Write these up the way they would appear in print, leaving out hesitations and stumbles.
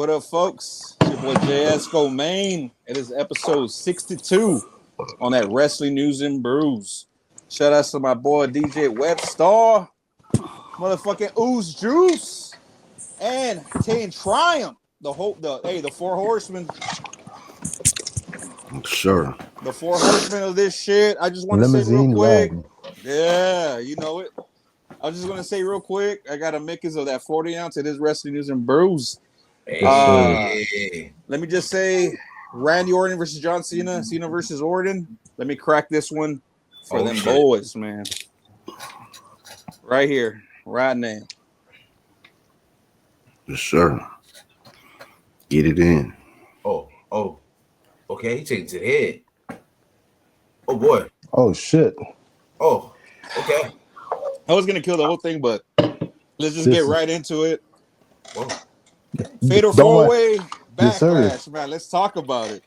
What up, folks? It's your boy JS Main. It is episode 62 on that Wrestling News and Brews. Shout out to my boy DJ Webstar, motherfucking Ooze Juice, and Ten Triumph. The Four Horsemen. Sure. The Four Horsemen of this shit. I just want to say real quick. Yeah, you know it. I was just going to say real quick. I got a Mickey's of that 40 ounce. It is Wrestling News and Brews. Let me just say, Randy Orton versus John Cena, Cena versus Orton. Let me crack this one for them boys, man. Right here, right now. Sure. Get it in. Oh. Okay, he takes it to the head. Oh boy. Oh shit. Oh, okay. I was gonna kill the whole thing, but let's just get right into it. Whoa. Fatal four-way backlash, man. Let's talk about it.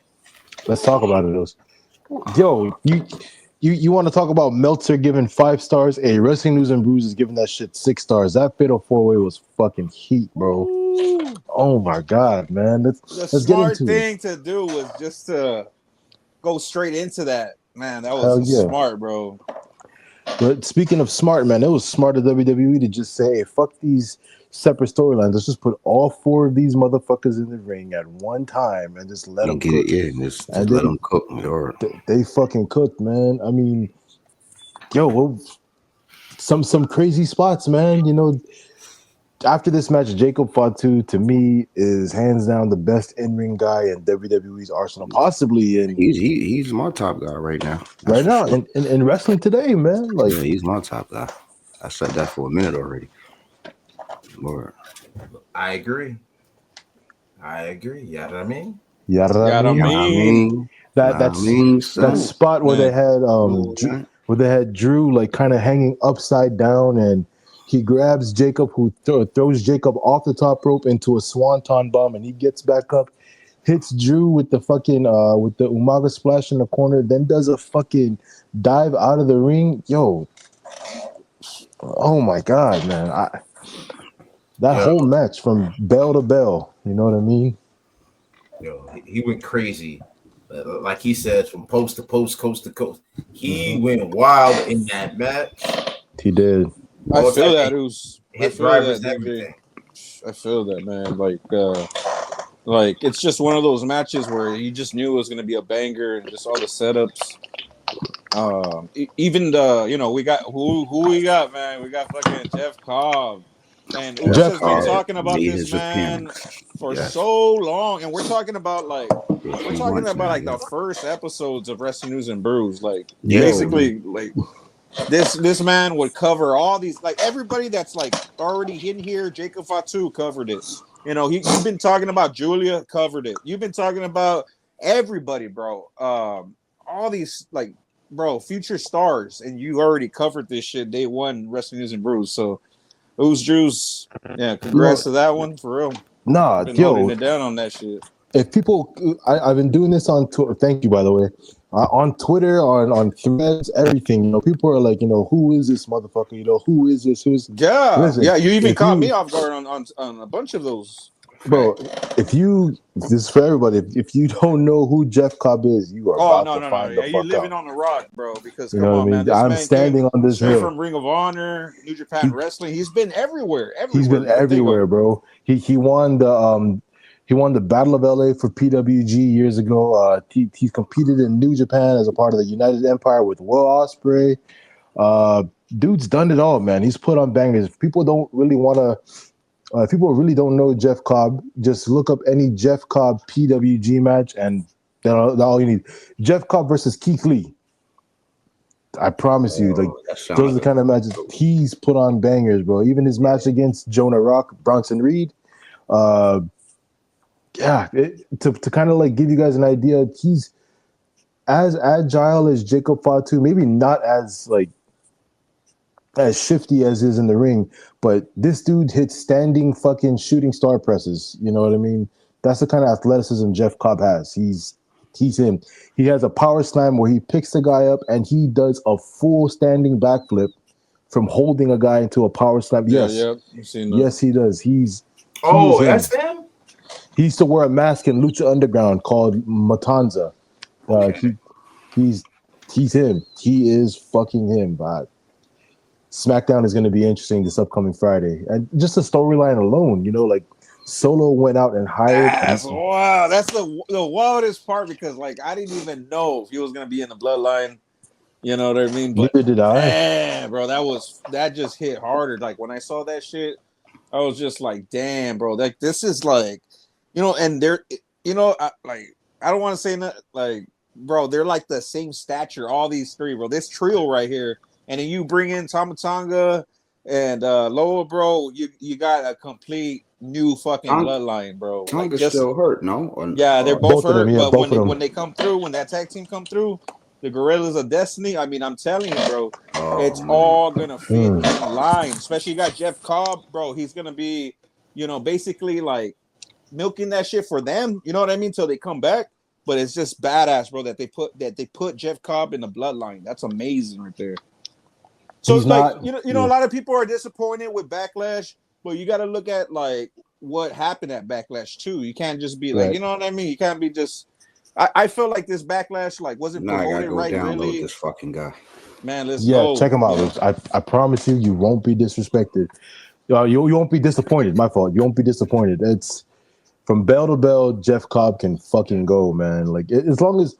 Let's talk about it. Yo, you want to talk about Meltzer giving 5 stars? Hey, Wrestling News and Brews is giving that shit 6 stars. That fatal four-way was fucking heat, bro. Ooh. Oh my god, man. Let's get into it. The smart thing to do was just to go straight into that, man. That was smart, bro. But speaking of smart, man, it was smart of WWE to just say, hey, fuck these separate storylines. Let's just put all 4 of these motherfuckers in the ring at one time and just let them cook. Just let them cook. They fucking cooked, man. I mean, some crazy spots, man. You know, after this match, Jacob Fatu, to me, is hands down the best in-ring guy in WWE's arsenal, possibly. And he's my top guy right now. In wrestling today, man. Like, yeah, he's my top guy. I said that for a minute already. Lord. I agree. Yeah, what I mean. That spot where they had Drew like kind of hanging upside down, and he grabs Jacob, who throws Jacob off the top rope into a swanton bomb, and he gets back up, hits Drew with the fucking with the Umaga splash in the corner, then does a fucking dive out of the ring. Yo, oh my god, man! That whole match from bell to bell, you know what I mean? Yo, he went crazy. Like he said, from post to post, coast to coast. He went wild in that match. He did. I feel that, I feel that, man. Like it's just one of those matches where you just knew it was going to be a banger, and just all the setups. Even we got who we got, man. We got fucking Jeff Cobb. And Uce has been talking about this man for so long, and we're talking about the first episodes of Wrestling News and Brews. Basically, this man would cover all these, like everybody that's like already in here. Jacob Fatu covered it. You know, you've been talking about Julia, covered it. You've been talking about everybody, bro. All these future stars, and you already covered this shit day one, Wrestling News and Brews. So. Who's Juice? Yeah, congrats to that one, for real. Nah, holding it down on that shit. If people, I've been doing this on Twitter. Thank you, by the way. On Twitter, on Threads, everything. You know, people are like, who is this motherfucker? You know, who is this? Yeah. You even caught me off guard on a bunch of those. Bro, this is for everybody. If you don't know who Jeff Cobb is, you are about to find the fuck out. You're living on the rock, bro. Because you know what I mean? I'm standing on this hill. From Ring of Honor, New Japan Wrestling. He's been everywhere. He's been everywhere, bro. He won the Battle of LA for PWG years ago. He's competed in New Japan as a part of the United Empire with Will Ospreay. Dude's done it all, man. He's put on bangers. People really don't know Jeff Cobb, just look up any Jeff Cobb PWG match, and that's all you need. Jeff Cobb versus Keith Lee. I promise you, those are the kind of matches he's put on bangers, bro. Even his match against Jonah Rock, Bronson Reed. To kind of give you guys an idea, he's as agile as Jacob Fatu, maybe not as shifty as is in the ring, but this dude hits standing fucking shooting star presses. You know what I mean? That's the kind of athleticism Jeff Cobb has. He's him. He has a power slam where he picks the guy up and he does a full standing backflip from holding a guy into a power slam. Yes, you've seen that. Yes, he does. That's him? He used to wear a mask in Lucha Underground called Matanza. Okay. He's him. He is fucking him. But SmackDown is going to be interesting this upcoming Friday, and just the storyline alone, like Solo went out and hired. Wow, that's the wildest part because like I didn't even know if he was going to be in the Bloodline. You know what I mean? But neither did I. Man, bro, that just hit harder. Like when I saw that shit, I was just like, damn, bro, like this is like, and they're, I don't want to say that, like, bro, they're like the same stature, all these three, bro. This trio right here, and then you bring in Tama Tonga and Loa, bro. You got a complete new fucking bloodline, bro. Tonga's still hurt, no? Yeah, they're both hurt, them, but when they come through, when that tag team come through. The Guerrillas of Destiny. I mean, I'm telling you, bro, it's all gonna fit in line. Especially you got Jeff Cobb, bro. He's gonna be, basically like milking that shit for them. You know what I mean? Till they come back. But it's just badass, bro. That they put Jeff Cobb in the Bloodline. That's amazing right there. So He's it's like not, a lot of people are disappointed with Backlash, but you got to look at like what happened at Backlash too. You can't just be like, you know what I mean? You can't be just. I feel like this Backlash like wasn't promoted right. Really, this fucking guy. Man, let's go. Check him out. I promise you won't be disrespected. You won't be disappointed. My fault. You won't be disappointed. It's from bell to bell. Jeff Cobb can fucking go, man. Like as long as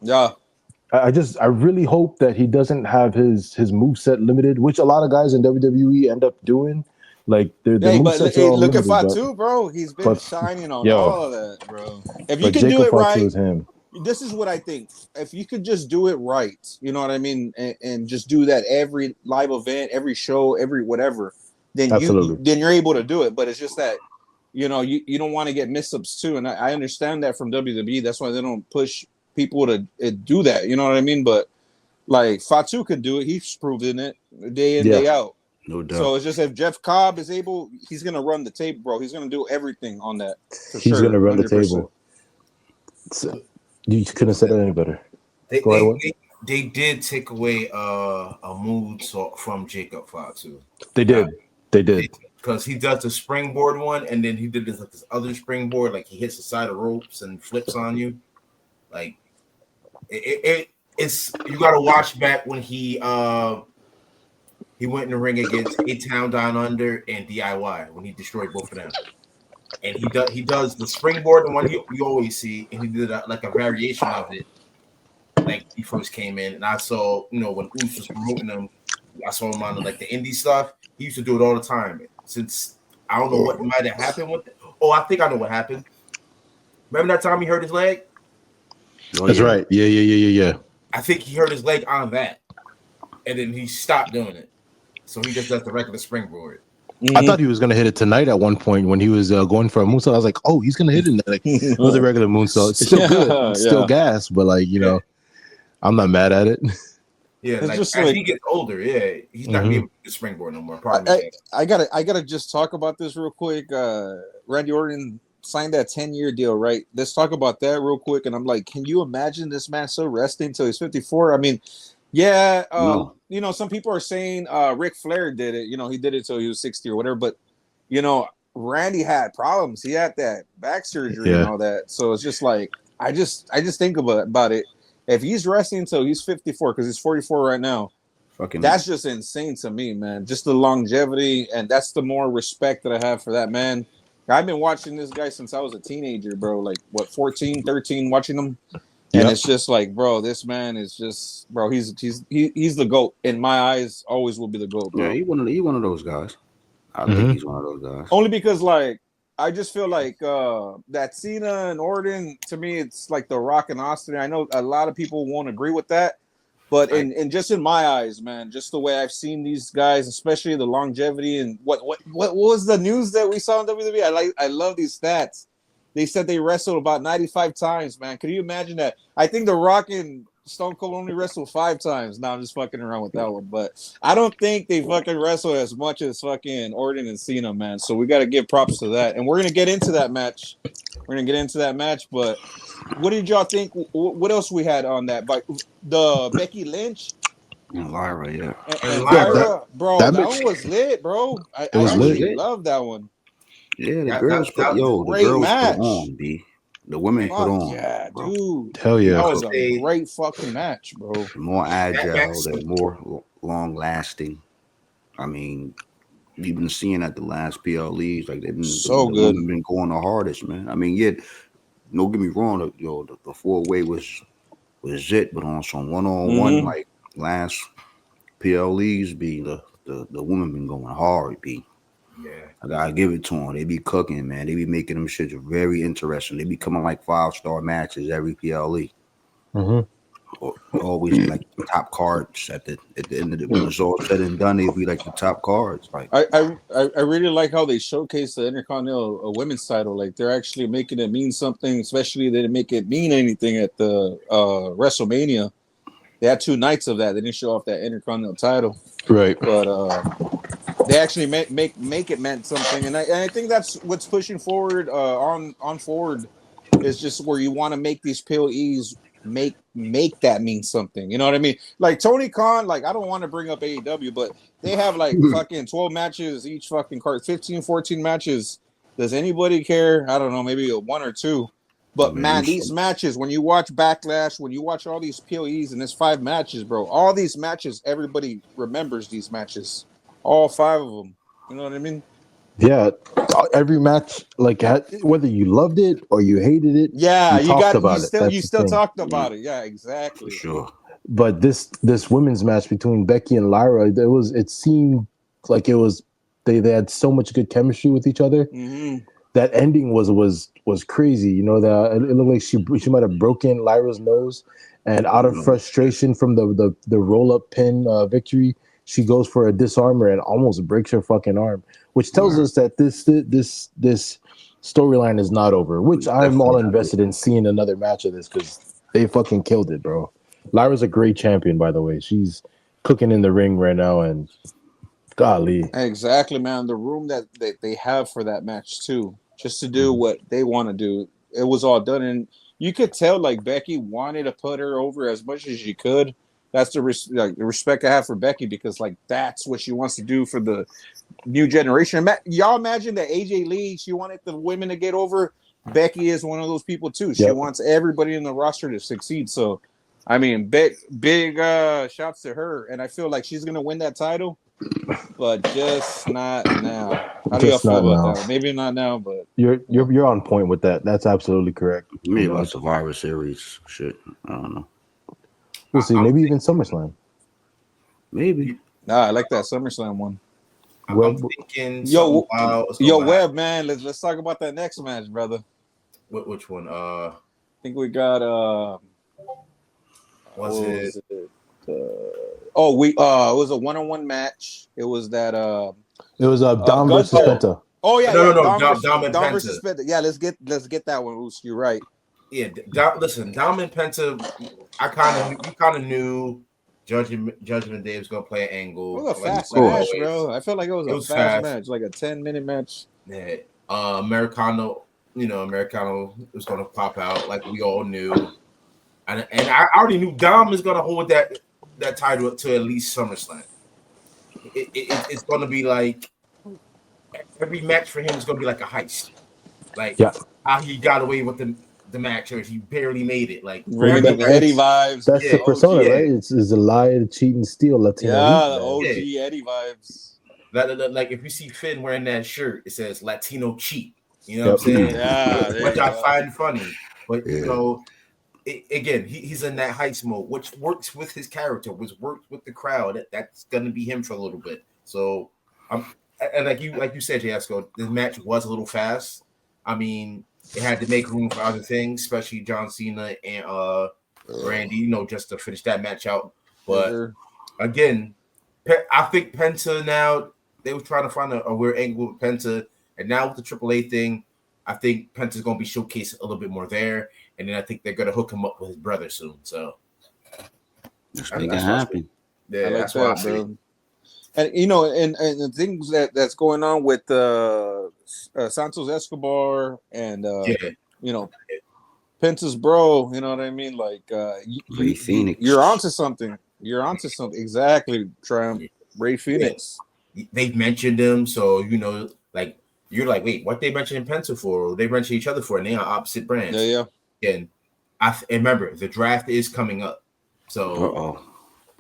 I really hope that he doesn't have his moveset limited, which a lot of guys in WWE end up doing. Like their movesets are all look limited, at Fatu, bro. He's been shining on all of that, bro. If you can do it right, is him. This is what I think. If you could just do it right, you know what I mean, and just do that every live event, every show, every whatever, then you're able to do it. But it's just that, you don't want to get mix-ups too. And I understand that from WWE. That's why they don't push people to do that. You know what I mean? But like Fatu could do it. He's proven it day in, day out. No doubt. So it's just if Jeff Cobb is able, he's gonna run the table, bro. He's gonna do everything on that. He's gonna run 100%. The table. So, you couldn't have said it any better. They did take away a move from Jacob Fatu. They did. Because he does the springboard one, and then he did this other springboard, like he hits the side of ropes and flips on you. Like it's you got to watch back when he went in the ring against A-Town Down Under and DIY when he destroyed both of them. And he does the springboard, the one you always see, and he did a variation of it, like he first came in. And I saw, when Oos was promoting him, I saw him on like the indie stuff. He used to do it all the time. Since I don't know what might have happened with it. Oh, I think I know what happened. Remember that time he hurt his leg? That's right. Yeah. I think he hurt his leg on that, and then he stopped doing it. So he just does the regular springboard. Mm-hmm. I thought he was gonna hit it tonight at one point when he was going for a moonsault. I was like, "Oh, he's gonna hit it." Like, it was a regular moonsault. It's still good, it's still gas, but like I'm not mad at it. Yeah, like, as he gets older, he's not gonna be able to springboard no more. Probably. I gotta just talk about this real quick. Randy Orton signed that 10-year deal, right? Let's talk about that real quick. And I'm like, can you imagine this man still resting until he's 54? I mean. Yeah, some people are saying Ric Flair did it. He did it till he was 60 or whatever. But Randy had problems. He had that back surgery and all that. So it's just like I just think about it. If he's resting until he's 54, because he's 44 right now, that's just insane to me, man. Just the longevity, and that's the more respect that I have for that man. I've been watching this guy since I was a teenager, bro. Like 14, 13, watching him. And it's just like, bro, this man is just, bro. He's the GOAT in my eyes. Always will be the GOAT, bro. Yeah, he's one of those guys. I think he's one of those guys. Only because, like, I just feel like that Cena and Orton, to me, it's like The Rock and Austin. I know a lot of people won't agree with that, but in just in my eyes, man, just the way I've seen these guys, especially the longevity and what was the news that we saw in WWE? I love these stats. They said they wrestled about 95 times, man. Could you imagine that? I think The Rock and Stone Cold only wrestled 5 times. Now I'm just fucking around with that one. But I don't think they fucking wrestle as much as fucking Orton and Cena, man. So we got to give props to that. And we're going to get into that match. But what did y'all think? What else we had on that? But the Becky Lynch. And Lyra, and Lyra, bro, that one was lit, bro. I really love that one. Yeah, the girls put on, B. The women put Fuck on, yeah, bro. dude. Hell yeah. That was a They- great fucking match, bro. More agile, match- they're more long lasting. I mean, you've been seeing at the last PLEs, like they've been So the good. women been going the hardest, man. I mean, yeah, don't get me wrong, the 4-way was it, but on some one-on-one Mhm. like last PLEs, the women been going hard, B. Yeah. I gotta give it to them. They be cooking, man. They be making them shit very interesting. They be coming like 5-star matches every PLE. Mm-hmm. Always be like the top cards at the end of when it's all said and done. They'll be like the top cards. Like I really like how they showcase the Intercontinental women's title. Like they're actually making it mean something. Especially they didn't make it mean anything at the WrestleMania. They had 2 nights of that. They didn't show off that Intercontinental title, Right. but they actually make it meant something. And I think that's what's pushing forward on forward is just where you want to make these PLEs make that mean something. You know what I mean? Like Tony Khan, like I don't want to bring up AEW, but they have like fucking 12 matches each fucking card, 15, 14 matches. Does anybody care? I don't know, maybe 1 or 2. But man, these matches, when you watch Backlash, when you watch all these PLEs and there's 5 matches, bro, all these matches, everybody remembers these matches. All 5 of them. You know what I mean? Yeah, every match, like whether you loved it or you hated it, Yeah, you talked got about you it. still That's you the still thing. talked about it. Yeah, exactly. for sure. But this women's match between Becky and Lyra, it seemed like they had so much good chemistry with each other. Mm-hmm. That ending was crazy. You know, that it looked like she might have broken Lyra's nose, and out of frustration from the roll up pin victory, she goes for a disarmer and almost breaks her fucking arm, which tells us that this storyline is not over. Which I'm all invested in seeing another match of this because they fucking killed it, bro. Lyra's a great champion, by the way. She's cooking in the ring right now, and golly, Exactly, man. The room that they have for that match too, just to do what they want to do, it was all done, and you could tell like Becky wanted to put her over as much as she could. That's the respect I have for Becky because like that's what she wants to do for the new generation. Y'all imagine that AJ Lee, she wanted the women to get over. Becky is one of those people too. She wants everybody in the roster to succeed. So, I mean, big shouts to her, and I feel like she's gonna win that title, but just not now. How do y'all feel about that? Maybe not now, but you're on point with that. That's absolutely correct. Maybe about Survivor Series shit. I don't know. We'll see. Maybe even SummerSlam. Maybe. Nah, I like that SummerSlam one. I'm thinking Webb, man. Let's talk about that next match, brother. Which one? I think we got was it? It was a 1-on-1 match. It was that it was Dom versus Penta. Oh yeah, no, Dom versus Penta. Yeah, let's get that one. Oos, you're right. Yeah, listen, Dom and Penta. You kind of knew Judgment Day was gonna play an angle. It was a fast match, bro. I felt like it was a fast match, like a 10-minute match. Yeah, Americano was gonna pop out, like we all knew, and I already knew Dom is gonna hold that title to at least SummerSlam. It's gonna be like every match for him is gonna be like a heist, like how he got away with the match, or he barely made it. Like the Eddie vibes. That's the persona, right? It's a lie, cheat, and steal Latino. Yeah, the OG Eddie vibes. Like if you see Finn wearing that shirt, it says Latino cheat. You know what I'm saying? Yeah, which I find funny. But you know, again, he's in that heist mode, which works with his character, which works with the crowd. That's gonna be him for a little bit. So and like you said, Jasco, the match was a little fast. I mean, it had to make room for other things, especially John Cena and Randy, you know, just to finish that match out. But again, I think Penta now, they were trying to find a weird angle with Penta, and now with the AAA thing, I think Penta's going to be showcased a little bit more there, and then I think they're going to hook him up with his brother soon. So that's happen. Yeah, I like that's that, bro. And you know, and the things that's going on with Santos Escobar and you know, Penta's bro, you know what I mean? Like Ray Phoenix. You're onto something. Exactly, Ray Phoenix. They've mentioned him, so you know, like you're like, wait, what they mentioning Penta for? Or they mention each other for, and they are opposite brands. Yeah. And and remember, the draft is coming up, so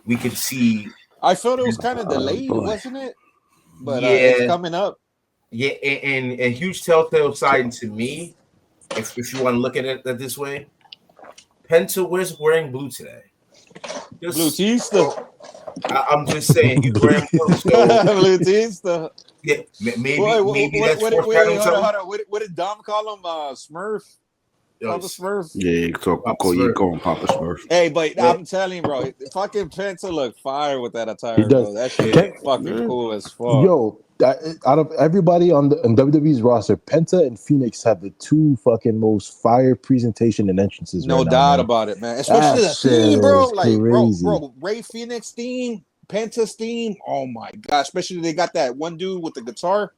we could see. I felt it was kind of delayed, wasn't it? But it's coming up. Yeah, and huge telltale sign to me, if you want to look at it this way, Penta was wearing blue today. Blutista. I'm just saying he's wearing blue. So, Blutista. Yeah, maybe that's hold on. What did Dom call him? Smurf. Papa Smurf. Yeah, you call him Papa Smurf. Hey, but I'm telling you, bro, fucking Penta look fire with that attire, bro. That shit fucking cool as fuck. Yo, out of everybody on WWE's roster, Penta and Phoenix have the two fucking most fire presentation and entrances. No doubt about it, man. Especially the theme, bro. Like, bro, Ray Phoenix theme, Penta's theme. Oh my god! Especially they got that one dude with the guitar.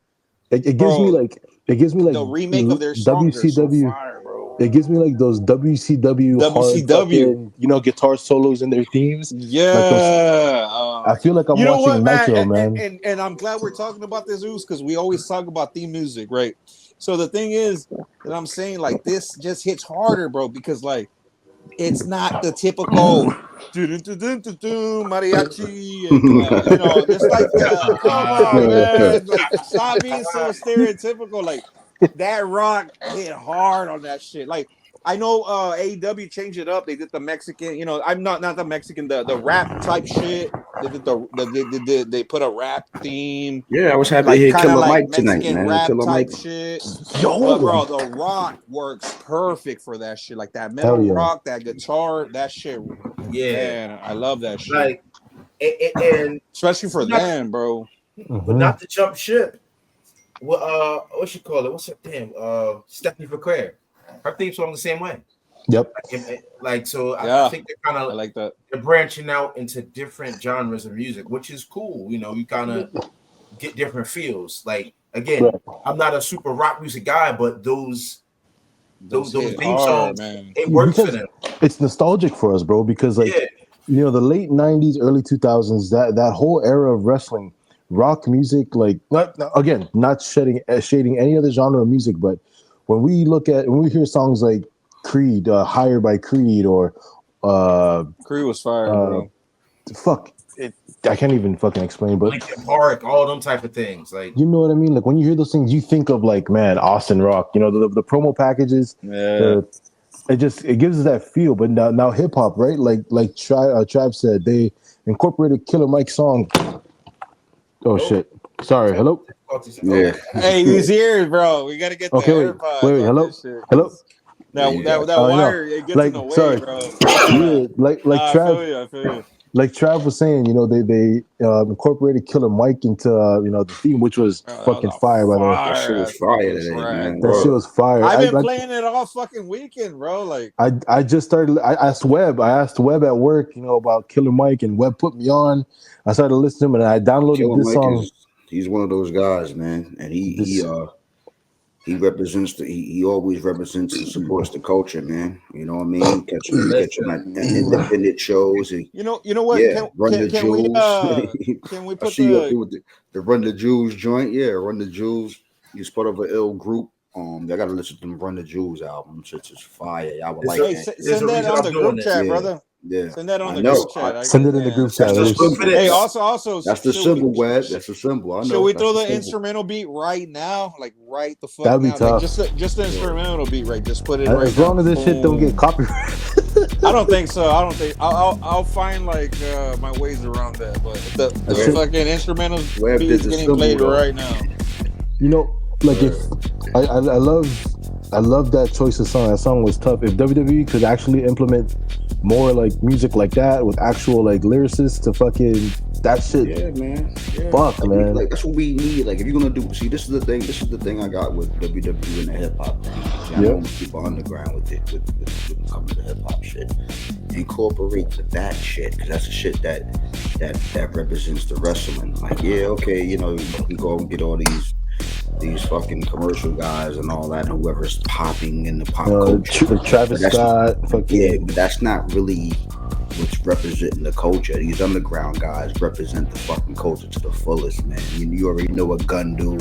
It gives me like the remake of their song. WCW. So fire, bro. It gives me like those WCW, fucking, guitar solos in their themes. Yeah, I feel like I'm watching Nitro, man. And I'm glad we're talking about this, Zeus, because we always talk about theme music, right? So the thing is that I'm saying, like, this just hits harder, bro, because like it's not the typical mariachi, and, it's like, come on, man, like, stop being so stereotypical. Like, that rock hit hard on that shit. Like, I know AEW changed it up. They did the Mexican, I'm not the Mexican, the rap type shit. They did they put a rap theme. Yeah, I was happy to hear Killer Mike tonight, Mexican man. Rap Killer type Mike shit. But bro, the rock works perfect for that shit. Like that metal rock, that guitar, that shit. Yeah, man, I love that shit. Like, and especially for them, bro. But not to jump ship. What you call it? What's her name? Stephanie McClare. Her theme song the same way. Yep. I think they're kind of, I like that. They're branching out into different genres of music, which is cool. You kind of get different feels. Like, again, I'm not a super rock music guy, but those theme songs, it works for them. It's nostalgic for us, bro, because the late 90s, early 2000s, that whole era of wrestling, rock music, like, not shading any other genre of music, but when we hear songs like Creed, Higher by Creed, or Creed was fire, bro. Fuck it, I can't even fucking explain, but Linkin Park, all them type of things, like, you know what I mean. Like, when you hear those things, you think of, like, man, Austin Rock. The promo packages. Yeah. It gives us that feel. But now hip hop, right? Like Trav said, they incorporated Killer Mike's song. Oh shit! Sorry. Hello. Yeah. Hey, he's here, bro. We gotta get the AirPods. Wait. Hello. Hello. That wire, it gets in the way, bro. Like Trav. I feel you. Like Trav was saying, they incorporated Killer Mike into the theme, which was fucking fire, by the way. That shit was fire today, man. That shit was fire. I've been playing it all fucking weekend, bro. Like, I just started. I asked Webb at work, about Killer Mike, and Webb put me on. I started listening to him, and I downloaded Killer this Mike song. He's one of those guys, man, and he represents he always represents and supports the culture, man. You know what I mean? Catching like independent shows. And, you know what? Yeah, Run the Jewels. Can we put the Run the Jewels joint? Yeah, Run the Jewels. He's part of an ill group. I gotta listen to them Run the Jewels album. It's just fire. I would like that. Send that on the group chat, brother. Yeah. Send that on the group chat. Send it in the group chat. Hey, also, that's the symbol, Web. That's the symbol. I know. Should we throw the instrumental beat right now? Like, right the fuck That'd be now? tough. Like, just the instrumental beat, right? Just put it right. As long as this shit don't get copyrighted. I don't think so. I'll find like my ways around that. But the fucking instrumental beat is getting played right now. Like, if I love that choice of song. That song was tough. If WWE could actually implement more like music like that with actual like lyricists to fucking that shit. Yeah, man. Yeah. Fuck, man. Like, that's what we need. Like, if you're gonna do, see, this is the thing I got with WWE and the hip hop thing. See, I don't keep underground with it with coming to hip hop shit. Incorporate that shit, because that's the shit that represents the wrestling. Like, yeah, okay, you can go and get all these fucking commercial guys and all that, and whoever's popping in the pop culture. Travis Scott, but that's not really what's representing the culture. These underground guys represent the fucking culture to the fullest, man. You already know what Gun do,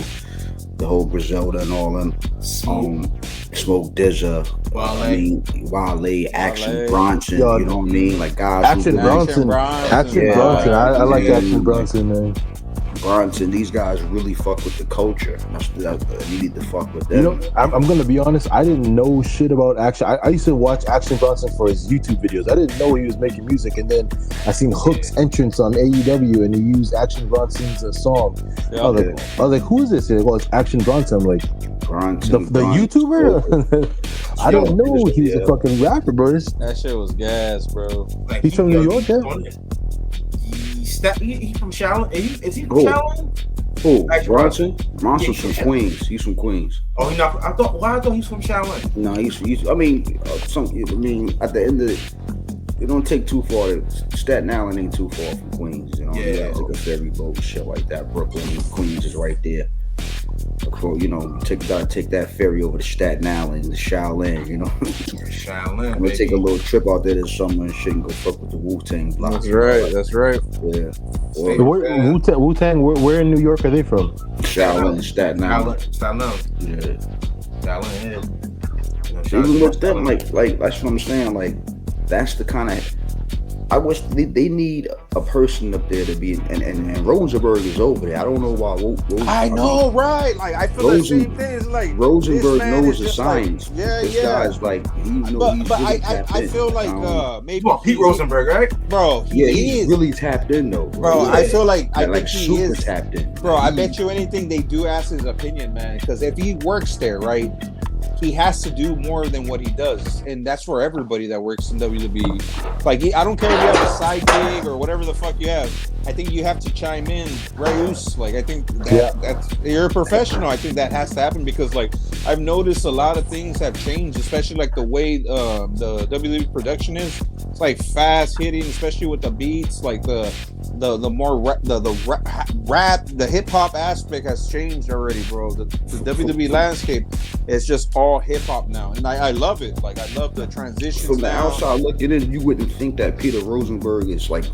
the whole Griselda and all them. Smoke Dizza, Wale, Action Bronson. Yo, you know what I mean? Like guys. Action Bronson. I like Action Bronson, man. Bronson, these guys really fuck with the culture. You need to fuck with them. You know, I'm gonna be honest. I didn't know shit about Action. I used to watch Action Bronson for his YouTube videos. I didn't know he was making music, and then I seen Hook's entrance on AEW, and he used Action Bronson's song. Yeah, I was like, who is this? Well, it's Action Bronson. I'm like, Bronson, the YouTuber. I didn't know he was a fucking rapper, bro. That shit was gas, bro. Like, He's from New York, yeah. He from Shaolin? Is he from Shaolin? Who? Bronson? Bronson's from Queens. He's from Queens. Oh, he not. I thought he's from Shaolin. No, he's. I mean, at the end of it don't take too far. Staten Island ain't too far from Queens. You know, yeah, like a ferry boat and shit like that. Brooklyn, Queens is right there. You know, take that ferry over to Staten Island, to Shaolin. You know, Shaolin. I'm gonna take a little trip out there this summer and shit and go fuck with the Wu-Tang block. That's right. That's right. Yeah. Wu-Tang, where in New York are they from? Shaolin, Staten Island. Staten Island. Yeah. Shaolin. Even with them, like that's what I'm saying. Like that's the kind of. I wish they need a person up there to be, and Rosenberg is over there. I don't know why. I know, right? Like I feel the same thing. It's like Rosenberg knows the signs. Like, this guy's like he knows. But I feel like maybe Pete Rosenberg, right? Bro, he's really tapped in though. Bro, I feel like I think he super is tapped in. Bro, I bet you anything they do ask his opinion, man. Because if he works there, right, he has to do more than what he does, and that's for everybody that works in WWE. Like, I don't care if you have a side gig or whatever the fuck you have. I think you have to chime in, Rayus. Like, I think that's you're a professional. I think that has to happen because, like, I've noticed a lot of things have changed, especially like the way the WWE production is. It's like fast hitting, especially with the beats. Like the more rap, the hip hop aspect has changed already, bro. The WWE landscape is just all hip hop now, and I love it. Like, I love the transitions. From the outside looking in, you wouldn't think that Peter Rosenberg is like.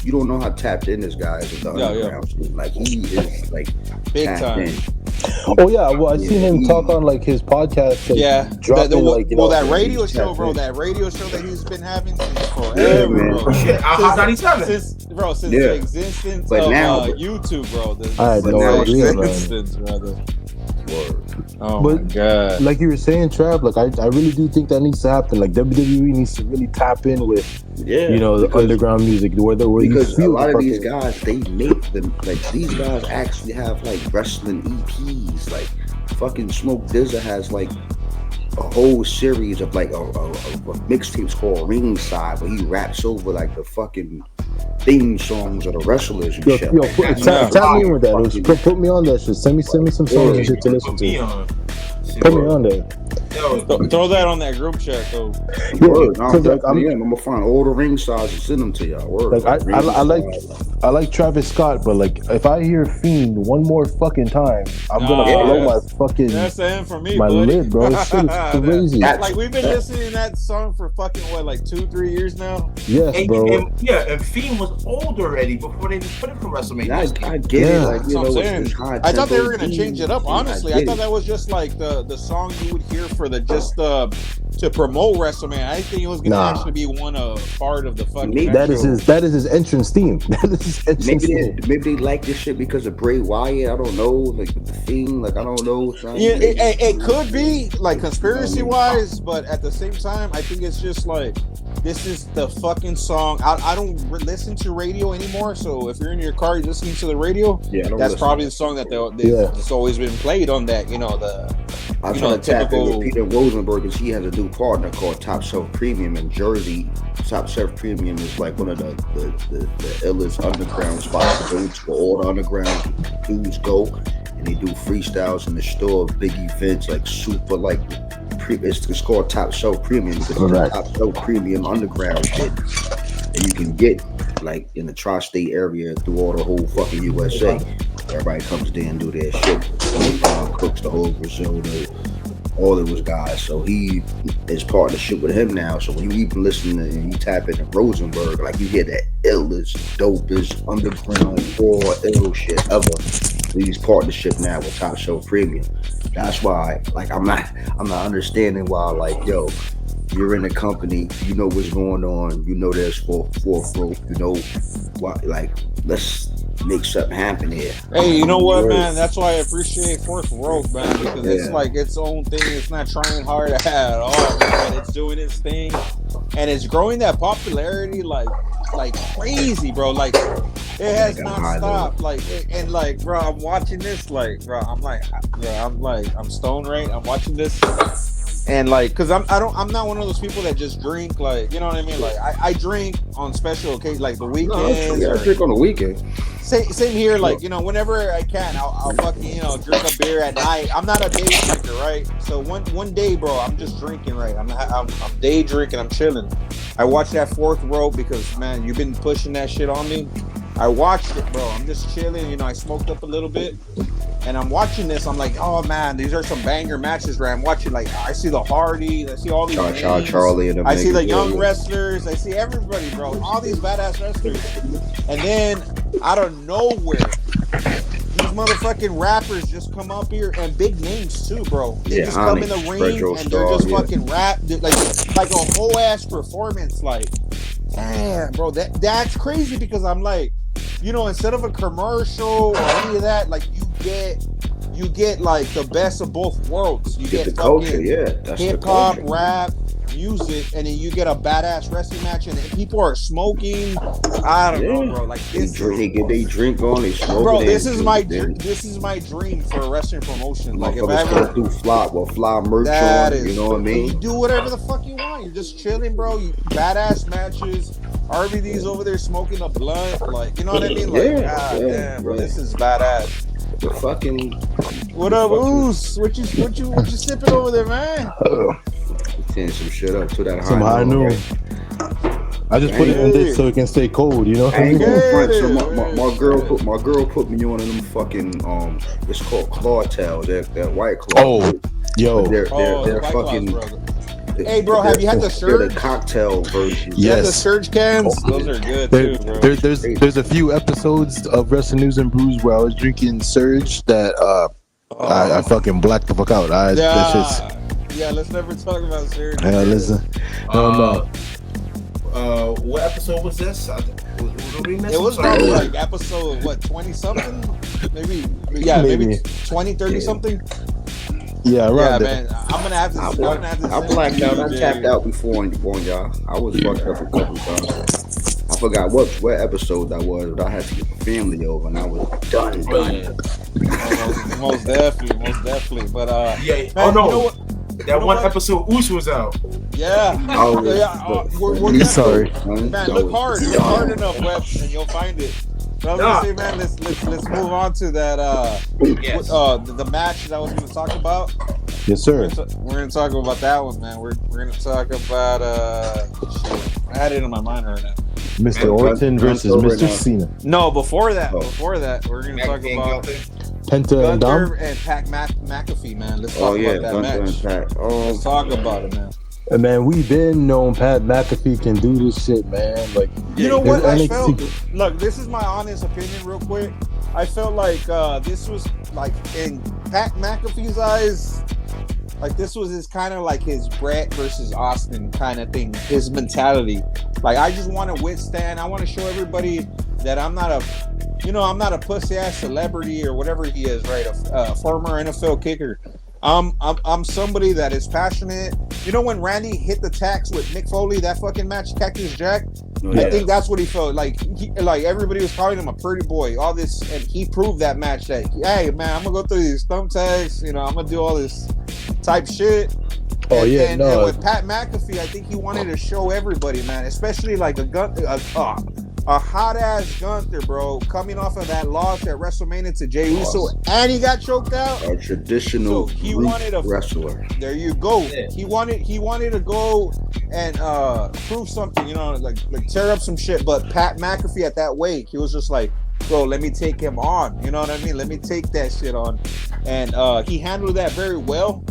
You don't know how tapped in this guy is with the underground scene. Like, he is like big time. in. Oh yeah, well I seen him talk on like his podcast. Like, dropping that radio show, bro. That radio show that he's been having since forever, man. bro. Since the existence of YouTube, bro. I had no idea, brother. Oh my god! Like you were saying, Trav, like I really do think that needs to happen. Like WWE needs to really tap in with, the underground music, because a lot of these guys, they make them like these guys actually have like wrestling EPs. Like fucking Smoke Dizza has like a whole series of like a mixtapes called Ringside, where he raps over like the fucking theme songs of the wrestlers and shit. Tap me in with that. Put me on that shit. Send me some songs and shit to listen to. Put me on there. Throw that on that group chat though. I'm gonna find all the Ringsides and send them to y'all. Word. Like I like Travis Scott, but like if I hear Fiend one more fucking time, I'm gonna blow my fucking. That's the end for me, my buddy. lid, bro. This shit is crazy. Like we've been listening to that song for fucking what, like 2-3 years now. Yes, bro. And Fiend was old already before they put him for WrestleMania. I get it. Like, that's what I'm saying. I thought they were gonna change it up. Honestly, I thought that was just like the song you would hear for to promote WrestleMania. I think it was gonna actually be part of the fucking. That is his entrance theme. That is his entrance theme. Maybe they like this shit because of Bray Wyatt. I don't know, like the thing. Like I don't know. Yeah, it could be like conspiracy wise, but at the same time, I think it's just like this is the fucking song. I don't listen to radio anymore, so if you're in your car, you're listening to the radio. That's probably the song that it's always been played on that. I try to tap in with Peter Rosenberg because he has a new partner called Top Shelf Premium in Jersey. Top Shelf Premium is like one of the illest underground spots to go to, where all the underground dudes go, and they do freestyles in the store, big events, like super like. It's called Top Shelf Premium because it's Top Shelf Premium underground shit, and you can get like in the tri-state area through all the whole fucking USA. Everybody comes there and do their shit. Cooks, the whole Griselda, all of those guys. So he is partnership with him now. So when you even listen to and you tap into Rosenberg, like you hear that illest, dopest, underground, raw, ill shit ever. He's partnership now with Top Shelf Premium. That's why, like, I'm not understanding why, like, yo, you're in the company, you know what's going on, you know there's fourth rope, you know why, like, let's make something happen here. Hey, you know what, man? That's why I appreciate Fourth Rope, man, because it's like its own thing. It's not trying hard at all, man. It's doing its thing, and it's growing that popularity like crazy, bro. Like, it has not stopped. Like, and like, bro, I'm watching this. Like, bro, I'm stoned, right? I'm watching this. And like, cause I'm not one of those people that just drink, like, you know what I mean? Like, I drink on special occasions, like the weekends. I drink on the weekend. Same here, like, you know, whenever I can, I'll fucking, you know, drink a beer at night. I'm not a day drinker, right? So one day, bro, I'm just drinking, right? I'm day drinking, I'm chilling. I watched that Fourth Rope because, man, you've been pushing that shit on me. I watched it, bro. I'm just chilling, you know, I smoked up a little bit. And I'm watching this. I'm like, oh man, these are some banger matches where I'm watching. Like, I see the Hardys, I see all these Charlie and I see the young wrestlers, I see everybody, bro. All these badass wrestlers. And then out of nowhere, these motherfucking rappers just come up here, and big names too, bro. They just come in the ring and they're just fucking rap, like a whole ass performance. Like, damn, bro, that's crazy because I'm like, you know, instead of a commercial or any of that, like you get like the best of both worlds. You get the culture, that's hip hop, rap, music, and then you get a badass wrestling match, and people are smoking. I don't know, bro. Like this, they drink on, they smoke. Bro, this is my dream for a wrestling promotion. Like if I ever do fly merch on, you know what I mean? You do whatever the fuck you want. You're just chilling, bro. You badass matches. RVD's over there smoking a blunt, like, you know what I mean? Like, damn, bro, this is badass. The fucking. What up, Oos? What you sipping over there, man? Tearing some shit up to that some high noon. Right? I just put it in this so it can stay cold, you know. I ain't gonna front. So my girl put me on them fucking it's called Clawtail. That White Claw. Oh, yo, they're fucking. Claws, hey, bro, have you had the Surge? They're the cocktail version. Yeah, the Surge cans. Those are good too, bro. There's a few episodes of Wrestling News and Brews where I was drinking Surge that I fucking blacked the fuck out. Yeah, let's never talk about Surge. Yeah, listen. What episode was this? It was probably like episode 20 something, maybe 20, 30 something. Yeah, right. Yeah, man. I'm gonna have to. I blacked out. I tapped out before y'all. I was fucked up a couple times. I forgot what episode that was, but I had to get the family over, and I was done. Most definitely. But Man, you know what? That one episode Oos was out. Yeah. We're sorry. Man, look hard enough, Web, and you'll find it. But I was gonna say, man, let's move on to that. The match that I was gonna talk about. Yes, sir. We're gonna talk about that one, man. We're gonna talk about I had it in my mind right now. Mr. Orton versus Mr. Cena. No, before that, we're gonna talk about Penta and Dom and Pat McAfee, man. Let's talk about that match. Let's talk about it, man. And man, we've been known Pat McAfee can do this shit, man. Like, you know what I felt? Look, this is my honest opinion, real quick. I felt like this was like in Pat McAfee's eyes, like this was his kind of like his Bret versus Austin kind of thing, his mentality. Like, I just want to withstand. I want to show everybody that I'm not a pussy ass celebrity or whatever he is, right? A former NFL kicker. I'm somebody that is passionate. You know when Randy hit the tax with Mick Foley, that fucking match, Cactus Jack? Yeah. I think that's what he felt like. Everybody was calling him a pretty boy, all this, and he proved that match that, hey man, I'm gonna go through these thumbtacks, you know, I'm gonna do all this type shit. And with Pat McAfee, I think he wanted to show everybody, man, especially like a hot ass Gunther, bro, coming off of that loss at WrestleMania to Jey Uso, and he got choked out. A traditional wrestler. There you go. Yeah. He wanted to go and prove something, you know, like tear up some shit. But Pat McAfee at that weight, he was just like, bro, let me take him on. You know what I mean? Let me take that shit on. And he handled that very well.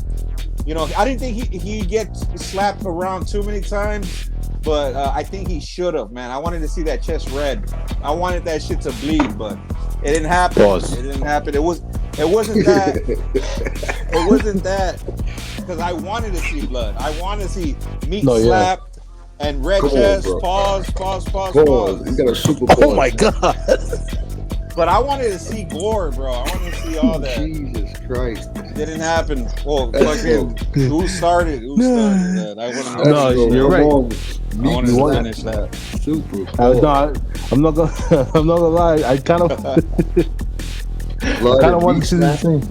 You know, I didn't think he gets slapped around too many times, but I think he should have, man. I wanted to see that chest red. I wanted that shit to bleed, but it didn't happen. Pause. It didn't happen. It wasn't that. It wasn't that because I wanted to see blood. I wanted to see meat slapped and red chest. Pause. You got a super pause. Oh my god. But I wanted to see gore, bro. I wanted to see all that. Jesus Christ. Didn't happen. Well, fucking, who started that? I wouldn't know. No, you're right. I wanted to finish that. Super. I'm not gonna lie. I kind of wanted to see the thing.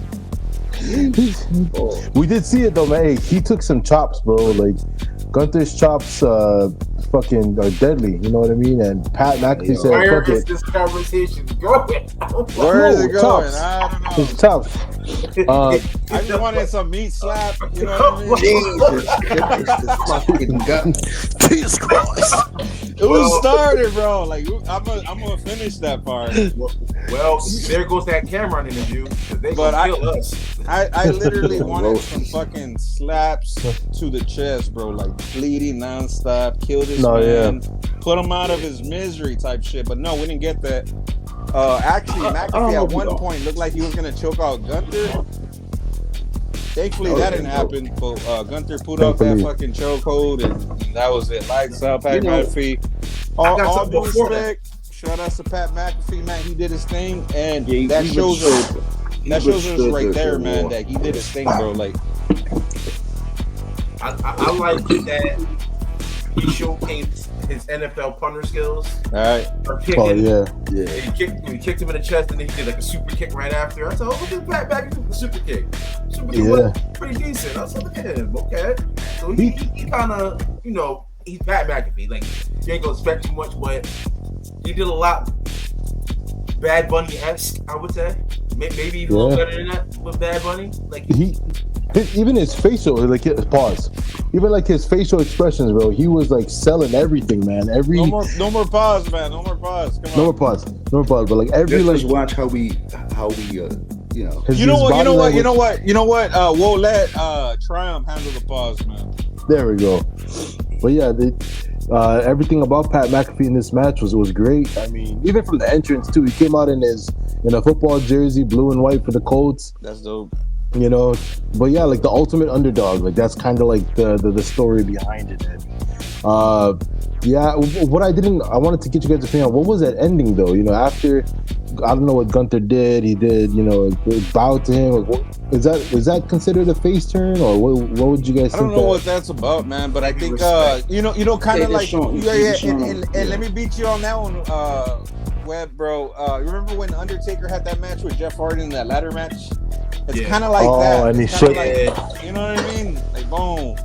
We did see it though, man. Hey, he took some chops, bro. Like Gunther's chops, fucking are deadly. You know what I mean? And Pat McAfee said, "Where "Fuck is it." this conversation going? Where is it going? Chops. I don't know. His chops. I just wanted some meat slap. You know what I mean? Jesus Christ. Jesus Christ. It was started, bro. Like I'm gonna finish that part. Well, there goes that Cameron interview. They gonna kill us. I literally wanted some fucking slaps to the chest, bro. Like bleeding nonstop, kill this man, put him out of his misery type shit. But no, we didn't get that. Actually, McAfee at one point looked like he was gonna choke out Gunther. Thankfully, that didn't happen. But Gunther put up that fucking chokehold, and that was it. Lights out, Pat McAfee. All due respect. Shout out to Pat McAfee, man. He did his thing, and that shows us. That shows us right there, man, that he did his thing, bro. Like, I like that he showcased his NFL punter skills. All right. He kicked him in the chest, and then he did like a super kick right after. I said, "Oh, look at Pat McAfee the super kick. Super kick was pretty decent." I said, "Look at him, okay." So he kind of, you know, he's Pat McAfee. Like, you ain't gonna expect too much, but he did a lot Bad Bunny-esque, I would say. Maybe even a little better than that with Bad Bunny. Like even his facial, like pause. Even like his facial expressions, bro. He was like selling everything, man. No more pause, man. No more pause. Come on. No more pause. But like every Just watch how we you know. You know what? We'll let Triumph handle the pause, man. There we go. But yeah, everything about Pat McAfee in this match was great. I mean, even from the entrance too, he came out in a football jersey, blue and white for the Colts. That's dope. You know, but yeah, like the ultimate underdog. Like that's kind of like the story behind it. And, yeah, I wanted to get you guys' opinion on what was that ending though. You know, after I don't know what Gunther did. He did, you know, bowed to him. Is that considered a face turn, or what would you guys think? I don't know what that's about, man. But I think you know, kind of like and let me beat you on that one, Webb, bro. Remember when Undertaker had that match with Jeff Hardy in that ladder match? It's kind of like that. And he should, like, you know what I mean? Like boom.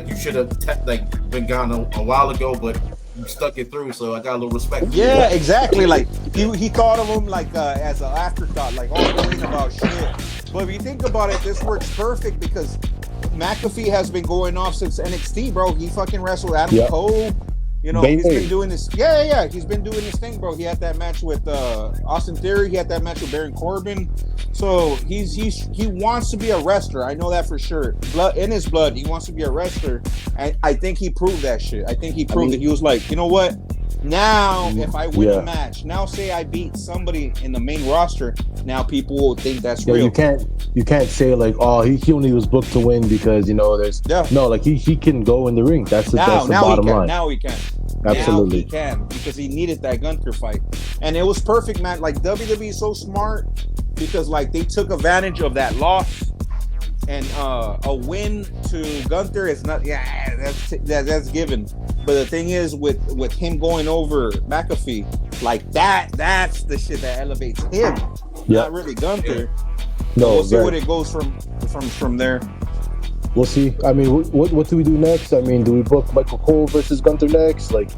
You should have been gone a while ago, but you stuck it through, so I got a little respect. Yeah, exactly. Like he thought of him like as an afterthought, like worrying about shit. But if you think about it, this works perfect because McAfee has been going off since NXT, bro. He fucking wrestled Adam Cole. You know, he's been doing this. Yeah. He's been doing this thing, bro. He had that match with Austin Theory. He had that match with Baron Corbin. So he wants to be a wrestler. I know that for sure. Blood in his blood. He wants to be a wrestler. And I think he proved that shit. I think he proved that he was like, you know what? Now, if I win a match, now say I beat somebody in the main roster, now people will think that's real. You can't say like, oh, he only was booked to win because, you know, there's no, like he can go in the ring. That's the bottom line. Now he can. Absolutely. Now he can because he needed that Gunther fight. And it was perfect, man. Like WWE is so smart because like they took advantage of that loss. And a win to Gunther is not, that's given. But the thing is, with him going over McAfee, like that's the shit that elevates him, not really Gunther. No, we'll see what it goes from there. We'll see. I mean, what do we do next? I mean, do we book Michael Cole versus Gunther next? Like,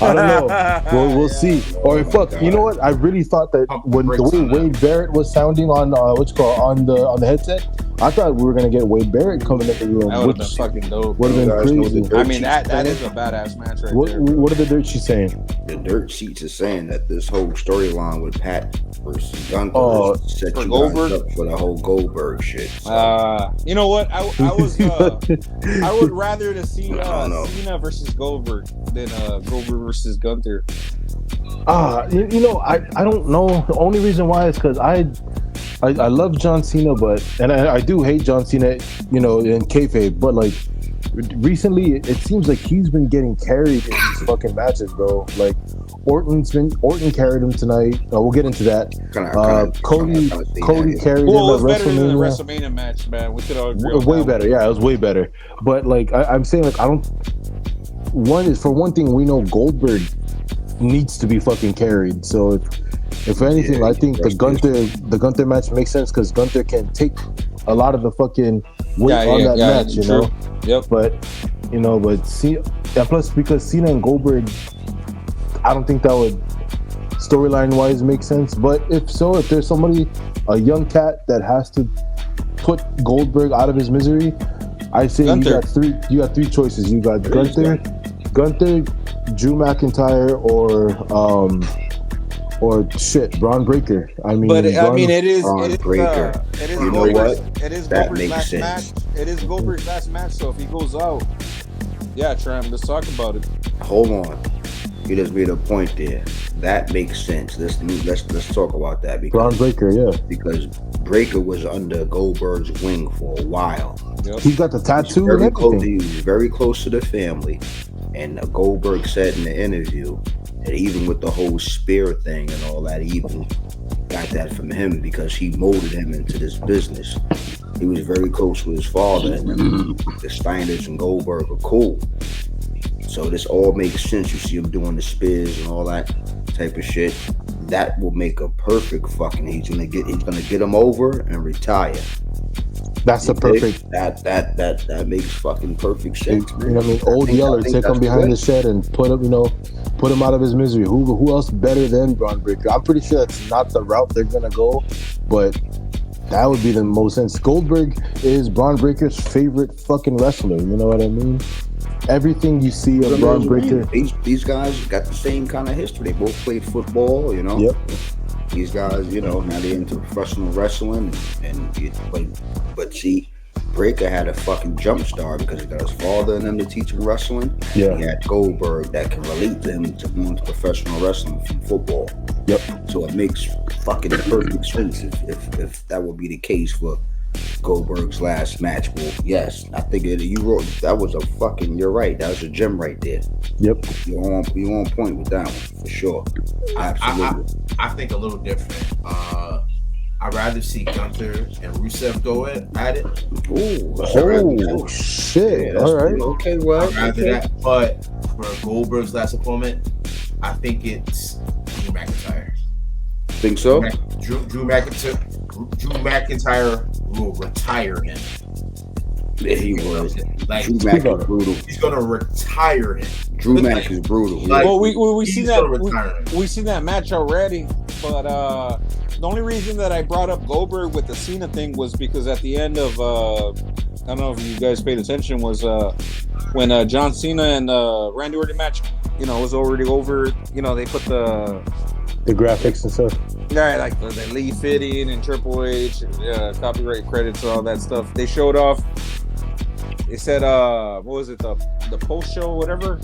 I don't know. We'll see. Or you know what? I really thought that when the way Wade Barrett was sounding on on the headset, I thought we were gonna get Wade Barrett coming in the room. That would have been fucking dope. Would have been crazy. I mean, that is a badass match right there. What are the dirt sheets saying? The dirt sheets is saying that this whole storyline with Pat versus Gunther set you guys up for the whole Goldberg shit. So. You know what? I would rather to see Cena versus Goldberg than Goldberg versus Gunther. I don't know. The only reason why is because I love John Cena, but I do hate John Cena, you know, in kayfabe. But like recently, it seems like he's been getting carried in these fucking matches, bro. Like Orton carried him tonight. We'll get into that. Cody carried him at was better than the WrestleMania. WrestleMania match, man. We could all agree. Way better, yeah, it was way better. But like I'm saying, like I don't. For one thing, we know Goldberg needs to be fucking carried. So if anything, I think the Gunther match makes sense because Gunther can take a lot of the fucking weight on that match, you know. Yep. But Cena, and plus because Cena and Goldberg, I don't think that would storyline wise make sense. But if there's somebody, a young cat that has to put Goldberg out of his misery, I say Gunther. You got three choices. You got Gunther, Drew McIntyre, or Braun Breaker. I mean, it is Breaker. You know what? It is that Goldberg's makes last sense. match. It is Goldberg's last match. So if he goes out, Tram, let's talk about it. Hold on. You just made a point there. That makes sense. Let's talk about that. Braun Breaker, yeah. Because Breaker was under Goldberg's wing for a while. Yep. He's got the tattoo and everything. He was very close to the family. And Goldberg said in the interview that even with the whole spear thing and all that, he even got that from him because he molded him into this business. He was very close with his father, and the Steiners and Goldberg are cool. So this all makes sense. You see him doing the spears and all that type of shit. That will make a perfect fucking. He's gonna get him over and retire. That's a perfect. That makes fucking perfect sense, man. You know what I mean? Old Yeller, take him behind the shed and put him out of his misery. Who else better than Braun Breaker? I'm pretty sure that's not the route they're gonna go, but that would be the most sense. Goldberg is Braun Breaker's favorite fucking wrestler. You know what I mean? Everything you see of Braun Breaker. These guys got the same kind of history. They both played football, you know. Yep. These guys, you know, now they're into professional wrestling, but see, Breaker had a fucking jump start because he got his father and them to teach him wrestling. Yeah. He had Goldberg that can relate to him to going to professional wrestling from football. Yep. So it makes fucking perfect sense if that would be the case for Goldberg's last match. Well, yes, I think that was a fucking. You're right. That was a gem right there. Yep. You're on point with that one for sure. Absolutely. I think a little different. I'd rather see Gunther and Rusev go at it. Oh shit! Yeah, all right. Okay. Well, I'd rather that. But for Goldberg's last opponent, I think it's Drew McIntyre. Think so? Drew McIntyre will retire him. Yeah, he was. Like, Drew Mac is brutal. He's gonna retire him. Drew Mac is brutal. Like, well, we see that we seen that match already, but the only reason that I brought up Goldberg with the Cena thing was because at the end of I don't know if you guys paid attention, was when John Cena and Randy Orton match, you know, was already over. You know, they put the graphics and stuff. Yeah, like the Lee Fitting and Triple H, copyright credits and all that stuff. They showed off. They said, what was it, the post show, whatever.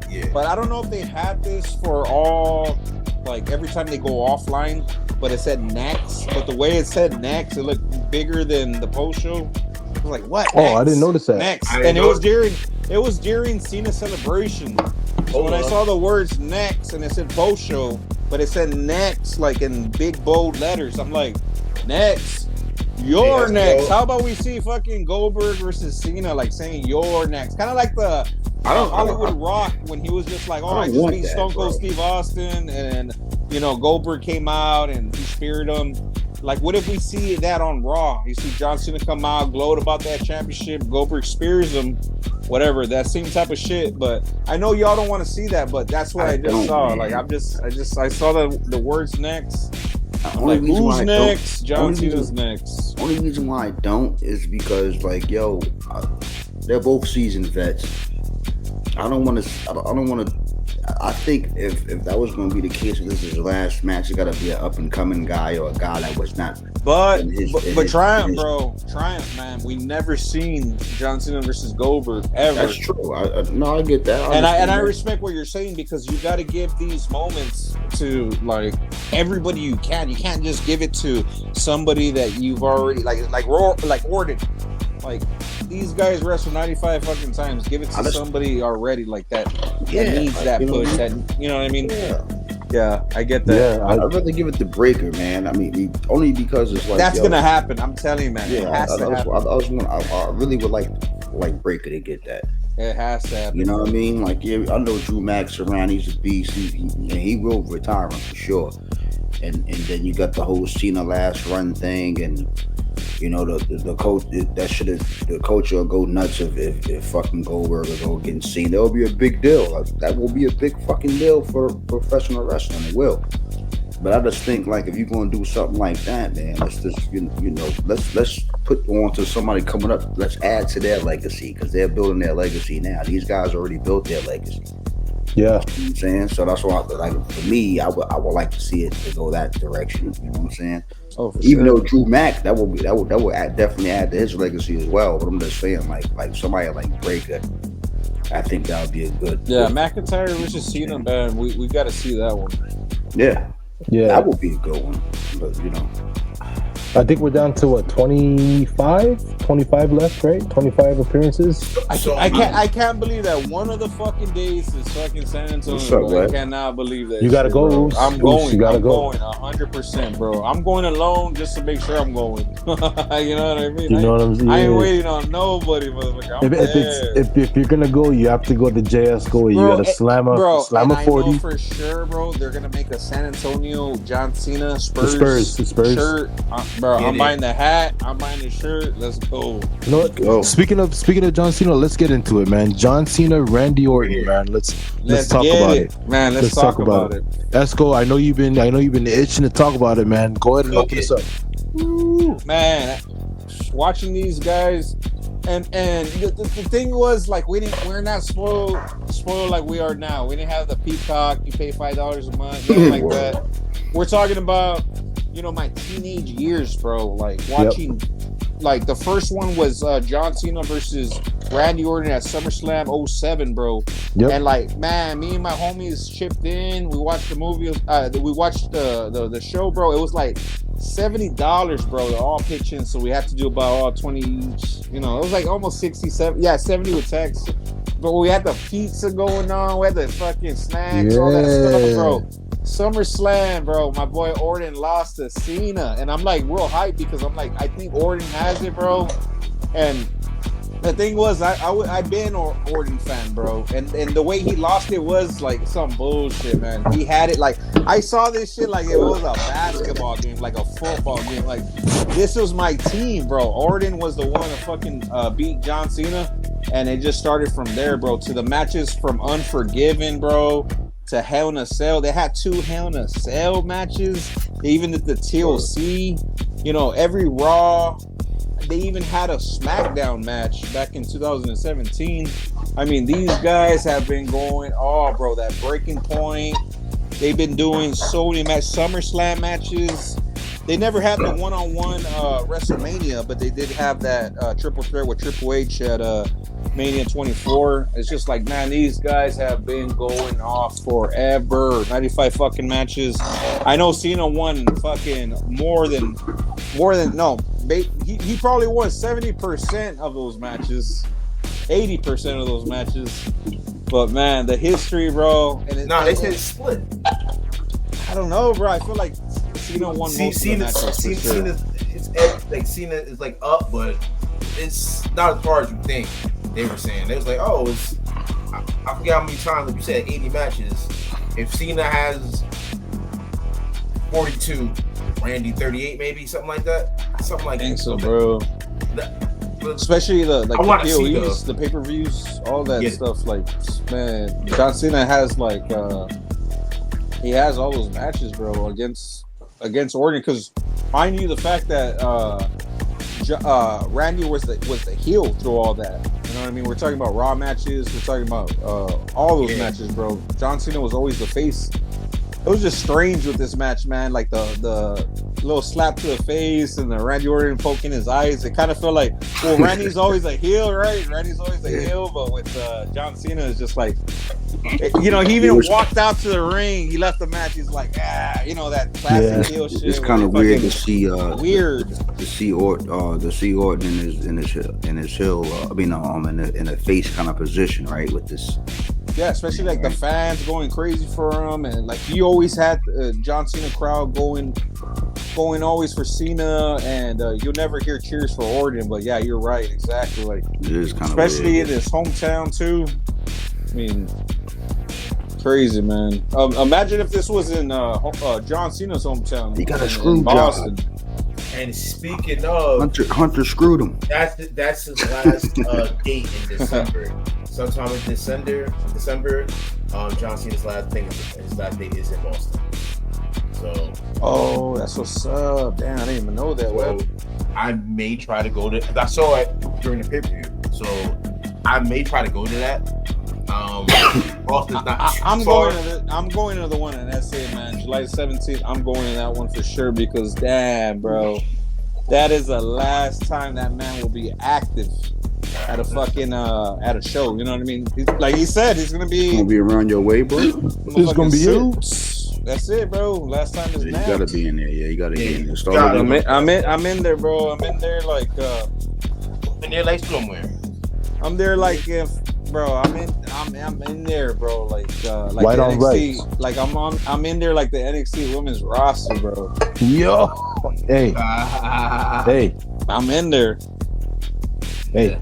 Yeah. But I don't know if they had this for all, like every time they go offline. But it said next. But the way it said next, it looked bigger than the post show. I was like, what? Oh, I didn't notice that. Next, and it was during Cena Celebration. So when I saw the words next and it said post show, but it said next like in big bold letters, I'm like, next, you're next. How about we see fucking Goldberg versus Cena like saying you're next? Kind of like the Hollywood Rock when he was just like, oh, I just beat Stone Cold Steve Austin, and you know Goldberg came out and he speared him. Like, what if we see that on Raw? You see John Cena come out, gloat about that championship, Goldberg spears him, whatever, that same type of shit. But I know y'all don't want to see that, but that's what I just saw. Man. Like, I saw the words next, Like, who's next? John Cena's next. Only reason why I don't is because, like, yo, they're both seasoned vets. I don't want to. I think if that was going to be the case, if this is the last match, it got to be an up and coming guy or a guy that was not. But Triumph, bro, Triumph, man. We never seen John Cena versus Goldberg ever. That's true. I get that. I respect what you're saying, because you got to give these moments to like everybody you can. You can't just give it to somebody that you've already like Orton. Like, these guys wrestle 95 fucking times. Give it to somebody already like that. That needs that push. That, you know what I mean? Yeah, I get that. Yeah, I'd rather give it to Breaker, man. I mean, only because it's like that's gonna happen. I'm telling you, man. Yeah, it has to happen. I really would like Breaker to get that. It has to happen. You know what I mean? Like, yeah, I know Drew Max around. He's a beast. He will retire for sure. And then you got the whole Cena last run thing, and you know the coach the coach will go nuts if fucking Goldberg will go getting Cena. It'll be a big deal. That will be a big fucking deal for professional wrestling. It will. But I just think, like, if you're gonna do something like that, man, let's just let's put on to somebody coming up. Let's add to their legacy, because they're building their legacy now. These guys already built their legacy. Yeah, you know what I'm saying? So that's why, like, for me, I would like to see it to go that direction. You know what I'm saying? Oh, even though Drew Mack, that would definitely add to his legacy as well. But I'm just saying, like somebody like Breaker, I think that would be a good. Yeah, McIntyre versus Cena, man. We got to see that one. Yeah, that would be a good one. But you know, I think we're down to what, 25 left, right? 25 appearances. I can't believe that one of the fucking days is fucking San Antonio. I cannot believe that. You gotta go. Bro. I'm going. You gotta go. 100%, bro. I'm going alone just to make sure I'm going. You know what I mean? You know what I'm saying? I ain't waiting on nobody, motherfucker. If you're gonna go, you have to go to JS Go. You gotta slam a 40. I know for sure, bro. They're gonna make a San Antonio John Cena Spurs shirt. Bro, I'm buying the hat. I'm buying the shirt. Let's go. You know what? Go. Speaking of John Cena, let's get into it, man. John Cena, Randy Orton, man. Let's talk about it, man. Let's talk about it. Let's go. I know you've been itching to talk about it, man. Go ahead and open this up. Woo, man, watching these guys, and the thing was, like, we're not spoiled like we are now. We didn't have the Peacock. You pay $5 a month, nothing like that. We're talking about, you know, my teenage years, bro. Like, watching, like, the first one was John Cena versus Randy Orton at SummerSlam 07, bro. Yep. And, like, man, me and my homies chipped in. We watched the movie. We watched the show, bro. It was like $70, bro. They all pitch in, so we had to do about 20 each. You know, it was like almost 67. Yeah, 70 with tax. But we had the pizza going on. We had the fucking snacks, all that stuff, bro. SummerSlam, bro. My boy Orton lost to Cena, and I'm like real hyped because I'm like, I think Orton has it, bro. And the thing was, I've been an Orton fan, bro, and the way he lost it was like some bullshit, man. He had it like, I saw this shit like it was a basketball game, like a football game. Like, this was my team, bro. Orton was the one to fucking beat John Cena, and it just started from there, bro. To the matches from Unforgiven, bro, to Hell in a Cell. They had 2 Hell in a Cell matches. They even did the TLC. You know, every Raw. They even had a SmackDown match back in 2017. I mean, these guys have been going, bro, that Breaking Point. They've been doing so many SummerSlam matches. They never had the one-on-one WrestleMania, but they did have that triple threat with Triple H at Mania 24. It's just like, man, these guys have been going off forever. 95 fucking matches. I know Cena won fucking more than he probably won 70% of those matches, 80% of those matches. But man, the history, bro. And they said it's split. I don't know, bro. I feel like Cena won most of the matches. Cena is like up, but it's not as far as you think. They were saying they was like, I forget how many times, like you said, 80 matches. If Cena has 42, Randy 38, maybe something like that. Something like that. I think so, okay. Bro. Especially the POEs, the pay-per-views, all that stuff. Like, man, John Cena has like he has all those matches, bro, against against Orton, because mind you, the fact that Randy was the heel through all that. You know what I mean? We're talking about Raw matches. We're talking about all those matches, bro. John Cena was always the face. It was just strange with this match, man. Like the little slap to the face and the Randy Orton poking his eyes. It kind of felt like, well, Randy's always a heel, right? Randy's always a heel, but with John Cena, it's just like, you know, he even walked out to the ring. He left the match. He's like, you know, that classic heel shit. It's kind of weird to see Orton in his heel. I mean, in a face kind of position, right? With this. Yeah, especially like the fans going crazy for him, and like he always had John Cena crowd going always for Cena, and you'll never hear cheers for Orton. But yeah, you're right, exactly. Like it is kind of especially weird. in his hometown too. I mean, crazy, man. Imagine if this was in John Cena's hometown. He got a screw Boston. job. And speaking of, Hunter screwed him. that's his last date in December. Sometime in December, John Cena's last date is in Boston. So, oh, that's what's up. Damn, I didn't even know that. Well, I may try to go to, because I saw it during the pay-per-view. So I may try to go to that. Boston's not. I'm going to the one, and that's it, man. July 17th. I'm going to that one for sure, because damn, bro, that is the last time that man will be active at a fucking at a show. You know what I mean? Like he said, he's gonna be around your way, bro. It's gonna be suits. That's it, bro. Last time is You now. gotta be in there. Yeah, you gotta be in there. I'm in there, bro. I'm in there like in there like somewhere. I'm there like if, bro. I'm in there, bro. Like right the on NXT, right. like I'm in there like the NXT women's roster, bro. Yo, hey, hey, I'm in there. hey.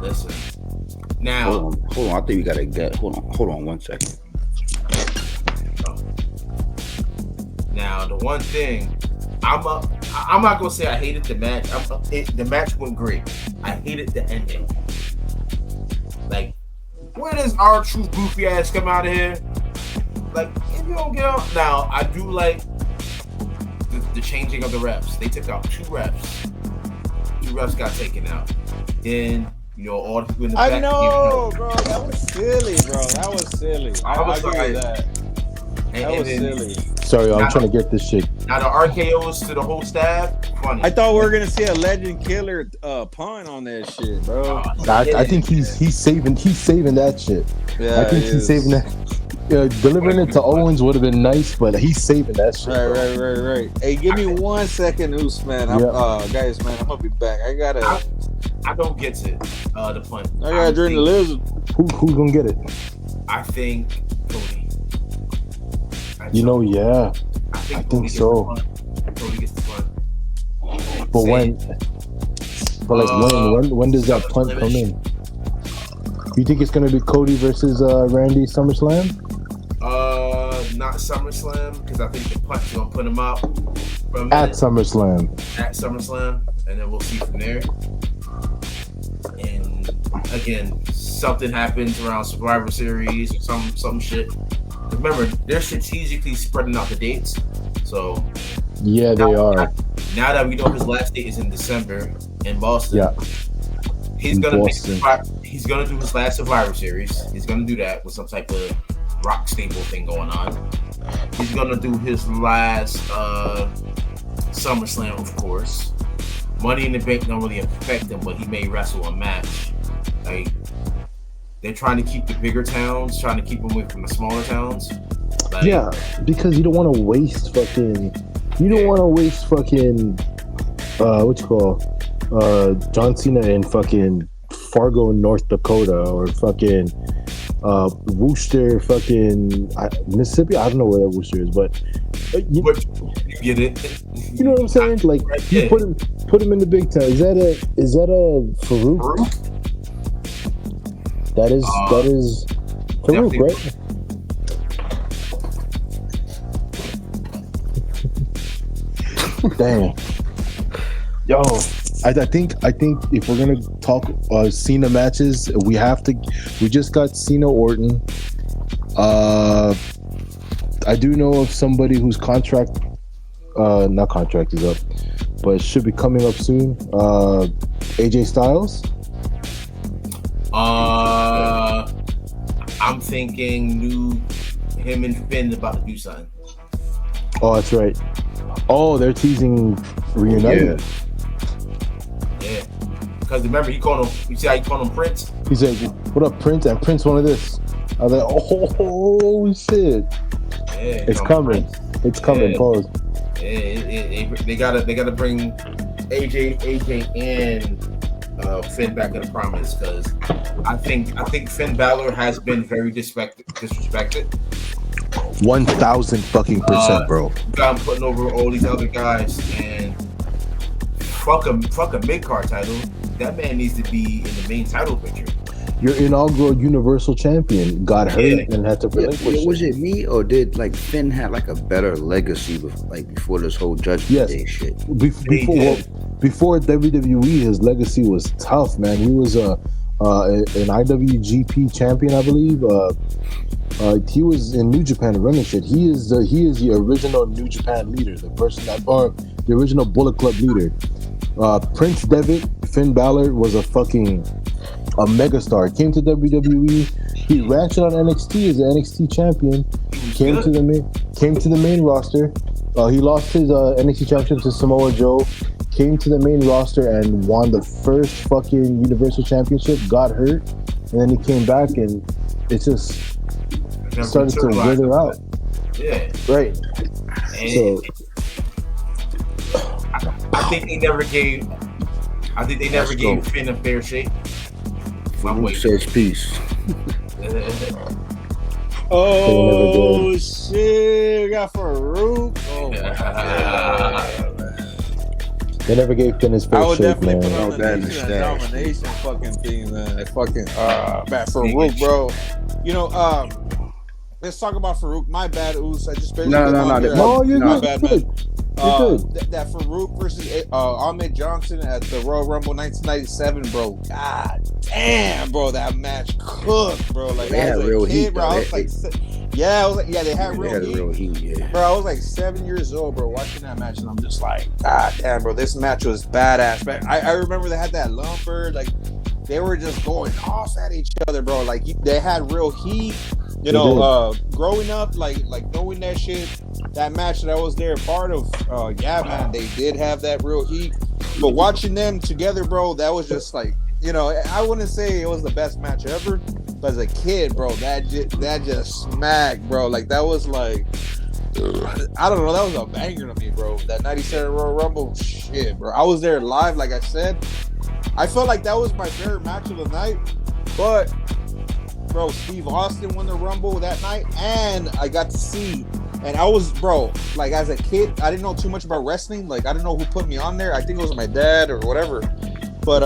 Listen. Now, hold on. I think we gotta get. Hold on 1 second. Now, the one thing I'm not gonna say I hated the match. The match went great. I hated the ending. Like, where does our truth goofy ass come out of here? Like, if you don't get out now, I do like the changing of the reps. They took out 2 reps. 2 reps got taken out. Then, you know, all the people in the back. I know, bro. That was silly, bro. That was silly. I agree with that. That was silly. Sorry, I'm trying to get this shit. Now the RKOs to the whole staff, funny. I thought we were gonna see a legend killer pun on that shit, bro. I think he's saving that shit. Yeah, I think he's saving that. Delivering it to Owens would have been nice, but he's saving that shit. Right. Hey, give me 1 second, Oos, man. Guys, man, I'm gonna be back. I don't get it. The pun. I gotta drink the lizard. Who's gonna get it? I think Cody. I think Cody so. Cody gets the pun. But when does that punt come in? You think it's gonna be Cody versus Randy SummerSlam? Not SummerSlam, because I think the punt's gonna put him out at SummerSlam. At SummerSlam, and then we'll see from there. And again, something happens around Survivor Series or some shit. Remember, they're strategically spreading out the dates. So yeah, they are. Now that we know his last date is in December in Boston, he's gonna do his last Survivor Series. He's gonna do that with some type of rock stable thing going on. He's gonna do his last SummerSlam, of course. Money in the Bank don't really affect him, but he may wrestle a match. Like, they're trying to keep the bigger towns, trying to keep them away from the smaller towns. Like, yeah, because you don't want to waste fucking. You don't want to waste fucking. John Cena in fucking Fargo, North Dakota, or fucking Worcester, fucking Mississippi. I don't know where that Worcester is, but you get it. You know what I'm saying? Like, you put him in the big town. Is that a Farouk? That is Farouk, right? Damn. Yo, I think if we're gonna talk Cena matches, we just got Cena Orton. I do know of somebody whose contract not contract is up, but should be coming up soon. AJ Styles. I'm thinking him and Finn about to do something. Oh, that's right. Oh, they're teasing reunited. Yeah. Because remember, he called him. You see how he called him Prince? He said, "What up, Prince?" And Prince wanted this. I was like, "Oh shit! Yeah, it's coming! Prince. It's coming!" Yeah. Pause. Yeah, they gotta bring AJ and Finn back in the prominence, because I think Finn Balor has been very disrespected. 1,000 fucking percent, bro. Got him putting over all these other guys, and fuck a mid card title. That man needs to be in the main title picture. Your inaugural Universal Champion got hurt and had to relinquish. Was it me, or did like Finn had like a better legacy before this whole Judgment Day shit? Before WWE, his legacy was tough, man. He was an IWGP champion, I believe. He was in New Japan running shit. He is the original New Japan leader, the original Bullet Club leader. Prince Devitt, Finn Balor was a megastar. Came to WWE. He ratcheted on NXT as the NXT champion. Came to the main roster. He lost his NXT championship to Samoa Joe. Came to the main roster and won the first fucking Universal Championship. Got hurt, and then he came back, and it just started to wither out. Yeah. Right. And so I think they never gave Finn a fair shake. Farouk says peace. Oh shit! We got Farouk. Oh my god. They never gave Finn his I fair would shake, definitely man. put on the Nation and Domination fucking thing, man. Fucking man, Farouk, bro. You know, let's talk about Farouk. My bad, Oos. I just barely No, you're my good. bad, You're man. good. That Farouk versus Ahmed Johnson at the Royal Rumble 1997, bro. God damn, bro, that match cooked, bro. Like They had as a real kid, heat, bro. I was though. like, they had real heat. Yeah. Bro, I was like 7 years old, bro, watching that match, and I'm just like, God damn, bro, this match was badass. Man, I remember they had that lumber, like they were just going off at each other, bro. Like they had real heat. You know, growing up, like knowing that shit, that match that I was there part of, yeah, man, they did have that real heat. But watching them together, bro, that was just like, you know, I wouldn't say it was the best match ever, but as a kid, bro, that just smacked, bro. Like that was like, I don't know, that was a banger to me, bro. That 97 Royal Rumble, shit, bro. I was there live, like I said. I felt like that was my favorite match of the night, but bro, Steve Austin won the Rumble that night, and I got to see, and I was, bro, like as a kid, I didn't know too much about wrestling. Like I didn't know who put me on there. I think it was my dad or whatever. But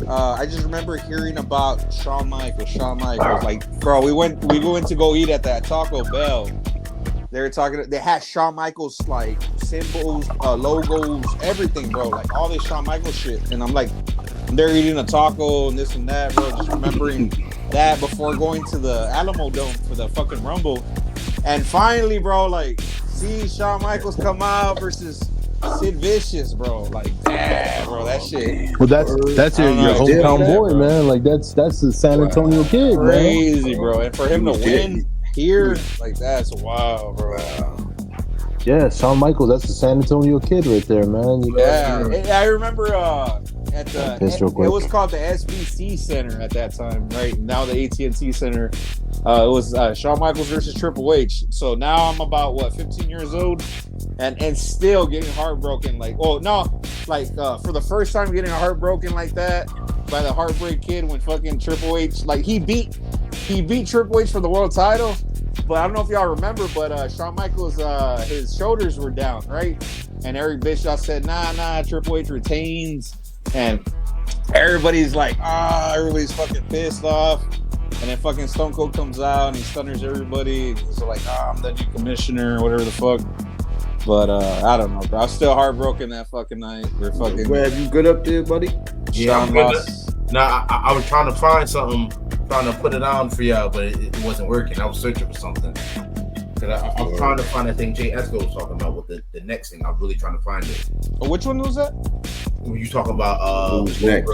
I just remember hearing about Shawn Michaels. Like, bro, we went to go eat at that Taco Bell. They were talking. They had Shawn Michaels like symbols, logos, everything, bro. Like all this Shawn Michaels shit, and I'm like, they're eating a taco and this and that, bro. Just remembering that before going to the Alamo Dome for the fucking Rumble. And finally, bro, like, see Shawn Michaels come out versus Sid Vicious, bro. Like, damn, bro, that shit. Well, that's your hometown boy, bro. Man. Like that's the San Antonio kid, Crazy, man. bro. And for him to win here, like, that's wild, bro. Yeah, Shawn Michaels, that's the San Antonio kid right there, man. You know? Yeah, I remember at the it was called the SBC Center at that time, right? Now the AT&T Center. It was Shawn Michaels versus Triple H. So now I'm about 15 years old, and still getting heartbroken. Like, for the first time getting heartbroken like that by the Heartbreak Kid when fucking Triple H, like he beat Triple H for the world title. But I don't know if y'all remember, but Shawn Michaels, his shoulders were down, right? And Eric Bischoff said, nah, Triple H retains. And everybody's like, everybody's fucking pissed off. And then fucking Stone Cold comes out and he stunners everybody. He's like, I'm the new commissioner or whatever the fuck. But I don't know, bro. I was still heartbroken that fucking night. We're fucking. Where have you good up there, buddy? Yeah, I'm good. Nah, I was trying to find something, trying to put it on for y'all, but it wasn't working. I was searching for something. Because I'm trying to find that thing Jay Esco was talking about with the next thing. I'm really trying to find it. Oh, which one was that? When you talking about Who's next?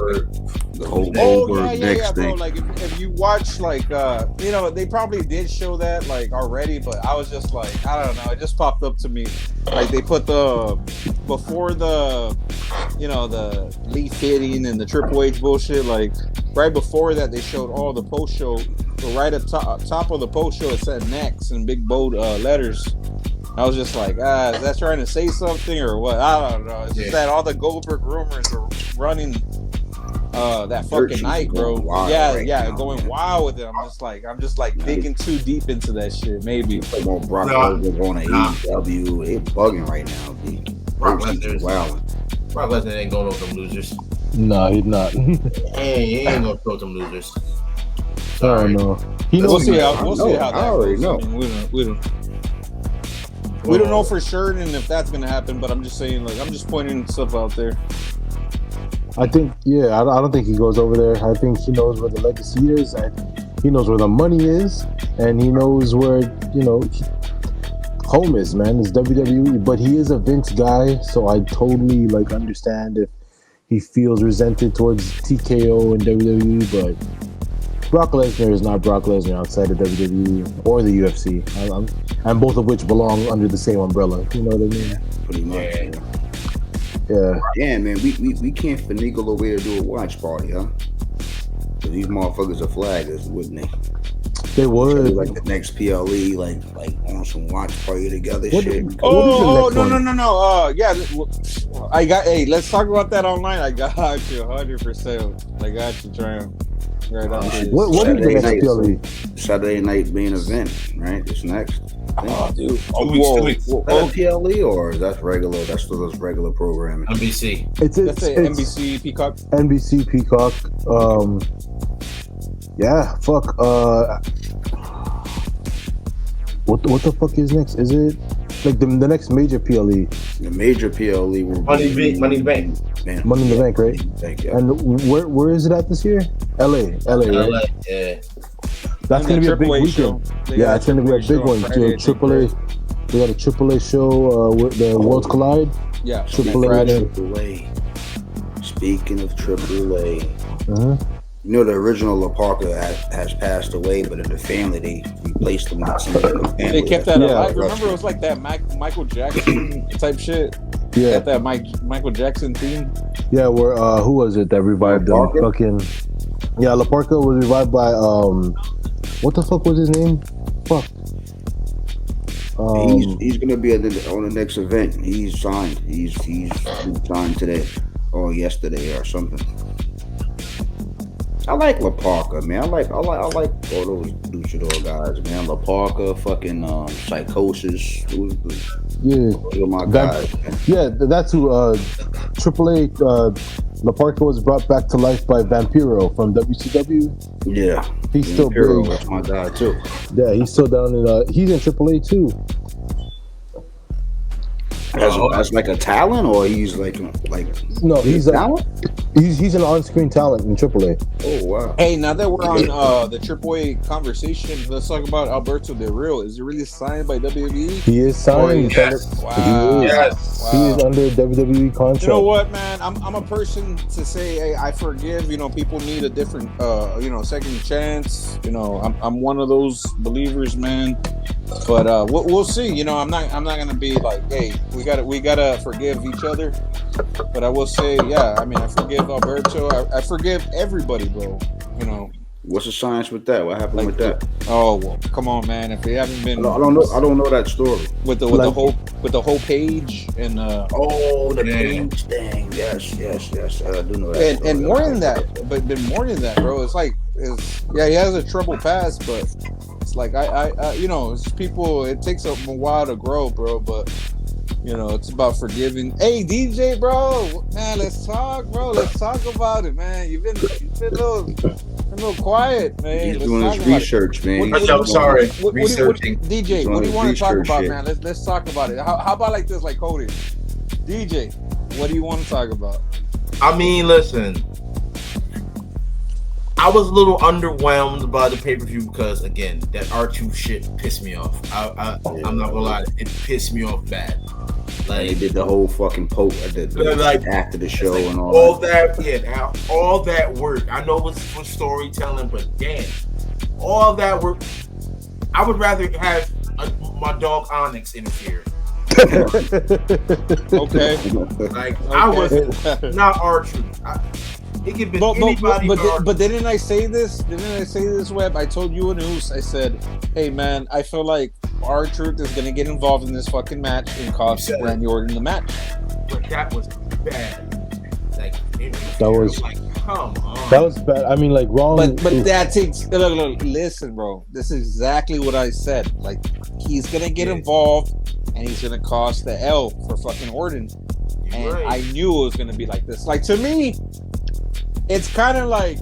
The whole Goldberg next bro. thing. Like if you watch like they probably did show that like already, but I was just like, I don't know, it just popped up to me. Like they put before the the Lee fitting and the Triple H bullshit, like right before that they showed all the post show. But right at top of the post show it said next in big bold letters. I was just like, is that trying to say something or what? I don't know. It's just that all the Goldberg rumors are running that fucking night, bro. Going wild with it. I'm just like digging too deep into that shit. Maybe. Brock Lesnar going to AEW. They bugging right now. Brock Lesnar ain't going over them losers. No, he's not. He ain't gonna throw them losers. Sorry. No. We'll see how that already goes. know. I mean, we don't know for sure and if that's gonna happen, but I'm just saying, like, I'm just pointing stuff out there. I think, I don't think he goes over there. I think he knows where the legacy is, and he knows where the money is, and he knows where home is, man. It's WWE, but he is a Vince guy, so I totally understand if he feels resented towards TKO and WWE, but Brock Lesnar is not Brock Lesnar outside of WWE or the UFC, and both of which belong under the same umbrella. You know what I mean? Pretty much. Yeah. Yeah, man. We can't finagle a way to do a watch party, huh? Cause these motherfuckers are flaggers, wouldn't they? They would. Like the next PLE, like on some watch party together shit. No. Let's talk about that online. I got you 100%. I got you, Tram. Right on. What is the next PLE? Saturday night main event, right? It's next. Oh, dude. 2 weeks. Is that PLE or is that regular? That's still just regular programming. NBC. It's NBC Peacock. NBC Peacock. Yeah. Fuck. What the fuck is next? Is it like the next major PLE? The major PLE will Money in the Bank. Man, Money in the Bank, right? Thank you. And where is it at this year? LA, right? Yeah. That's gonna be a big weekend. Yeah, it's gonna be a big one. AAA. They got a AAA show with the Worlds Collide. Yeah, AAA. Speaking of AAA, you know the original La Parca has passed away, but in the family they replaced him with somebody in the family. They kept that alive. Remember, it was like that Michael Jackson type shit. Yeah, that Michael Jackson theme. Yeah, where who was it that revived him? Fucking La Parca was revived by what the fuck was his name? Fuck. He's gonna be on the next event. He's signed. He's signed today or yesterday or something. I like La Parca, man. I like all those luchador guys, man. La Parca, fucking Psychosis. Those are my guys, man. Yeah, that's who AAA La Parca was brought back to life by Vampiro from WCW. Yeah. He's still big. That's my guy too. Yeah, he's still down in he's in AAA too. As like a talent, or he's like no, he's talent. He's an on-screen talent in AAA. Oh wow! Hey, now that we're on the AAA conversation, let's talk about Alberto Del Rio. Is he really signed by WWE? He is signed. Yes. Wow. Yes. He is under WWE contract. You know what, man? I'm a person to say, hey, I forgive. People need a different, second chance. I'm one of those believers, man. But we'll see. I'm not gonna be like, hey, we gotta forgive each other. But I will say, I forgive Alberto. I forgive everybody, bro. What's the science with that? What happened with that? Oh well, come on, man. If they haven't been, I don't know that story. With the whole page and the page thing. Yes, I do know that. And more than that, more than that, bro. It's like, he has a troubled past, but it's like it's people. It takes a while to grow, bro. But it's about forgiving. Hey, DJ, bro, man, let's talk, bro. Let's talk about it, man. You've been a little quiet, man. He's doing his research, man. I'm sorry. Researching. DJ, what do you want to talk about, man? Let's talk about it. How about like this, like Cody? DJ, what do you want to talk about? I mean, listen. I was a little underwhelmed by the pay-per-view because, again, that R-Truth shit pissed me off. I'm not gonna lie, it pissed me off bad. Like they did the whole fucking poke like, after the show and all that. Yeah, all that work. I know it's for storytelling, but damn, all that work. I would rather have my dog Onyx interfere. Okay. Like I was not R-Truth. It could be anybody. But didn't I say this? Didn't I say this, Web? I told you and Oos. I said, "Hey man, I feel like R-Truth is gonna get involved in this fucking match and cost Randy Orton the match." But that was bad. Like that was like, come on. That was bad. I mean, like wrong. But that takes. Look, listen, bro. This is exactly what I said. Like he's gonna get involved and he's gonna cost the L for fucking Orton. And I knew it was gonna be like this. Like to me. It's kind of like,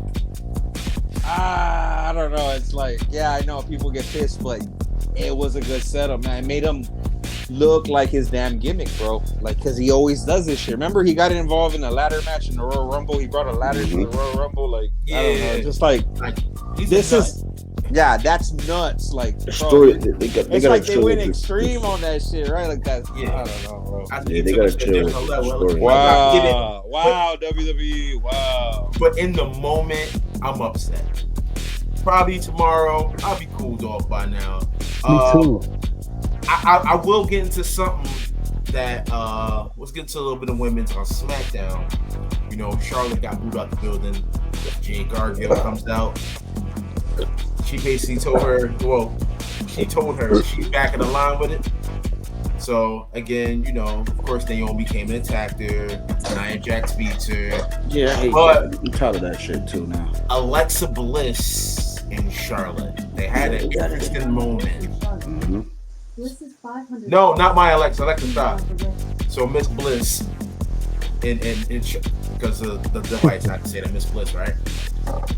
I don't know. It's like, yeah, I know people get pissed, but it was a good setup, man. It made him look like his damn gimmick, bro. Like, because he always does this shit. Remember, he got involved in a ladder match in the Royal Rumble. He brought a ladder to the Royal Rumble. Like, I don't know. Just like this is, yeah, that's nuts. Like, bro, story, it's like they went extreme on that shit, right? Like that. Yeah. I don't know, bro. They got to chill. Wow, WWE, wow. But in the moment, I'm upset. Probably tomorrow, I'll be cooled off by now. Me too. I will get into something that let's get into a little bit of women's on SmackDown. You know, Charlotte got booed out the building. Jade Gargill comes out. She basically told her, she's back in the line with it. So again, you know, of course Naomi came and attacked her. Nia Jax beats her. Yeah, I'm tired of that shit too now. Alexa Bliss and Charlotte. They had an interesting moment. Mm-hmm. No, not my Alexa. Alexa, stop. So Miss Bliss, because of the device, I have to say that Miss Bliss, right?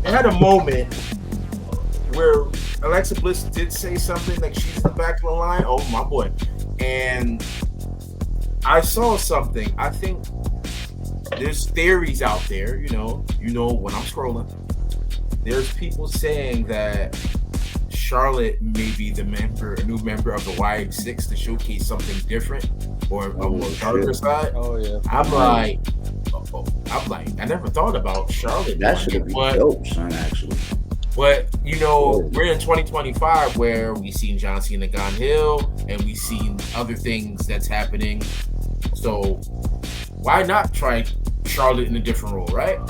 They had a moment where Alexa Bliss did say something like she's in the back of the line. Oh my boy. And I saw something. I think there's theories out there, you know when I'm scrolling. There's people saying that Charlotte may be a new member of the YX6 to showcase something different or a more darker side. Oh yeah. I'm like, I never thought about Charlotte. That should be dope, son, actually. But, you know, we're in 2025 where we've seen John Cena gone Hill and we've seen other things that's happening. So why not try Charlotte in a different role, right?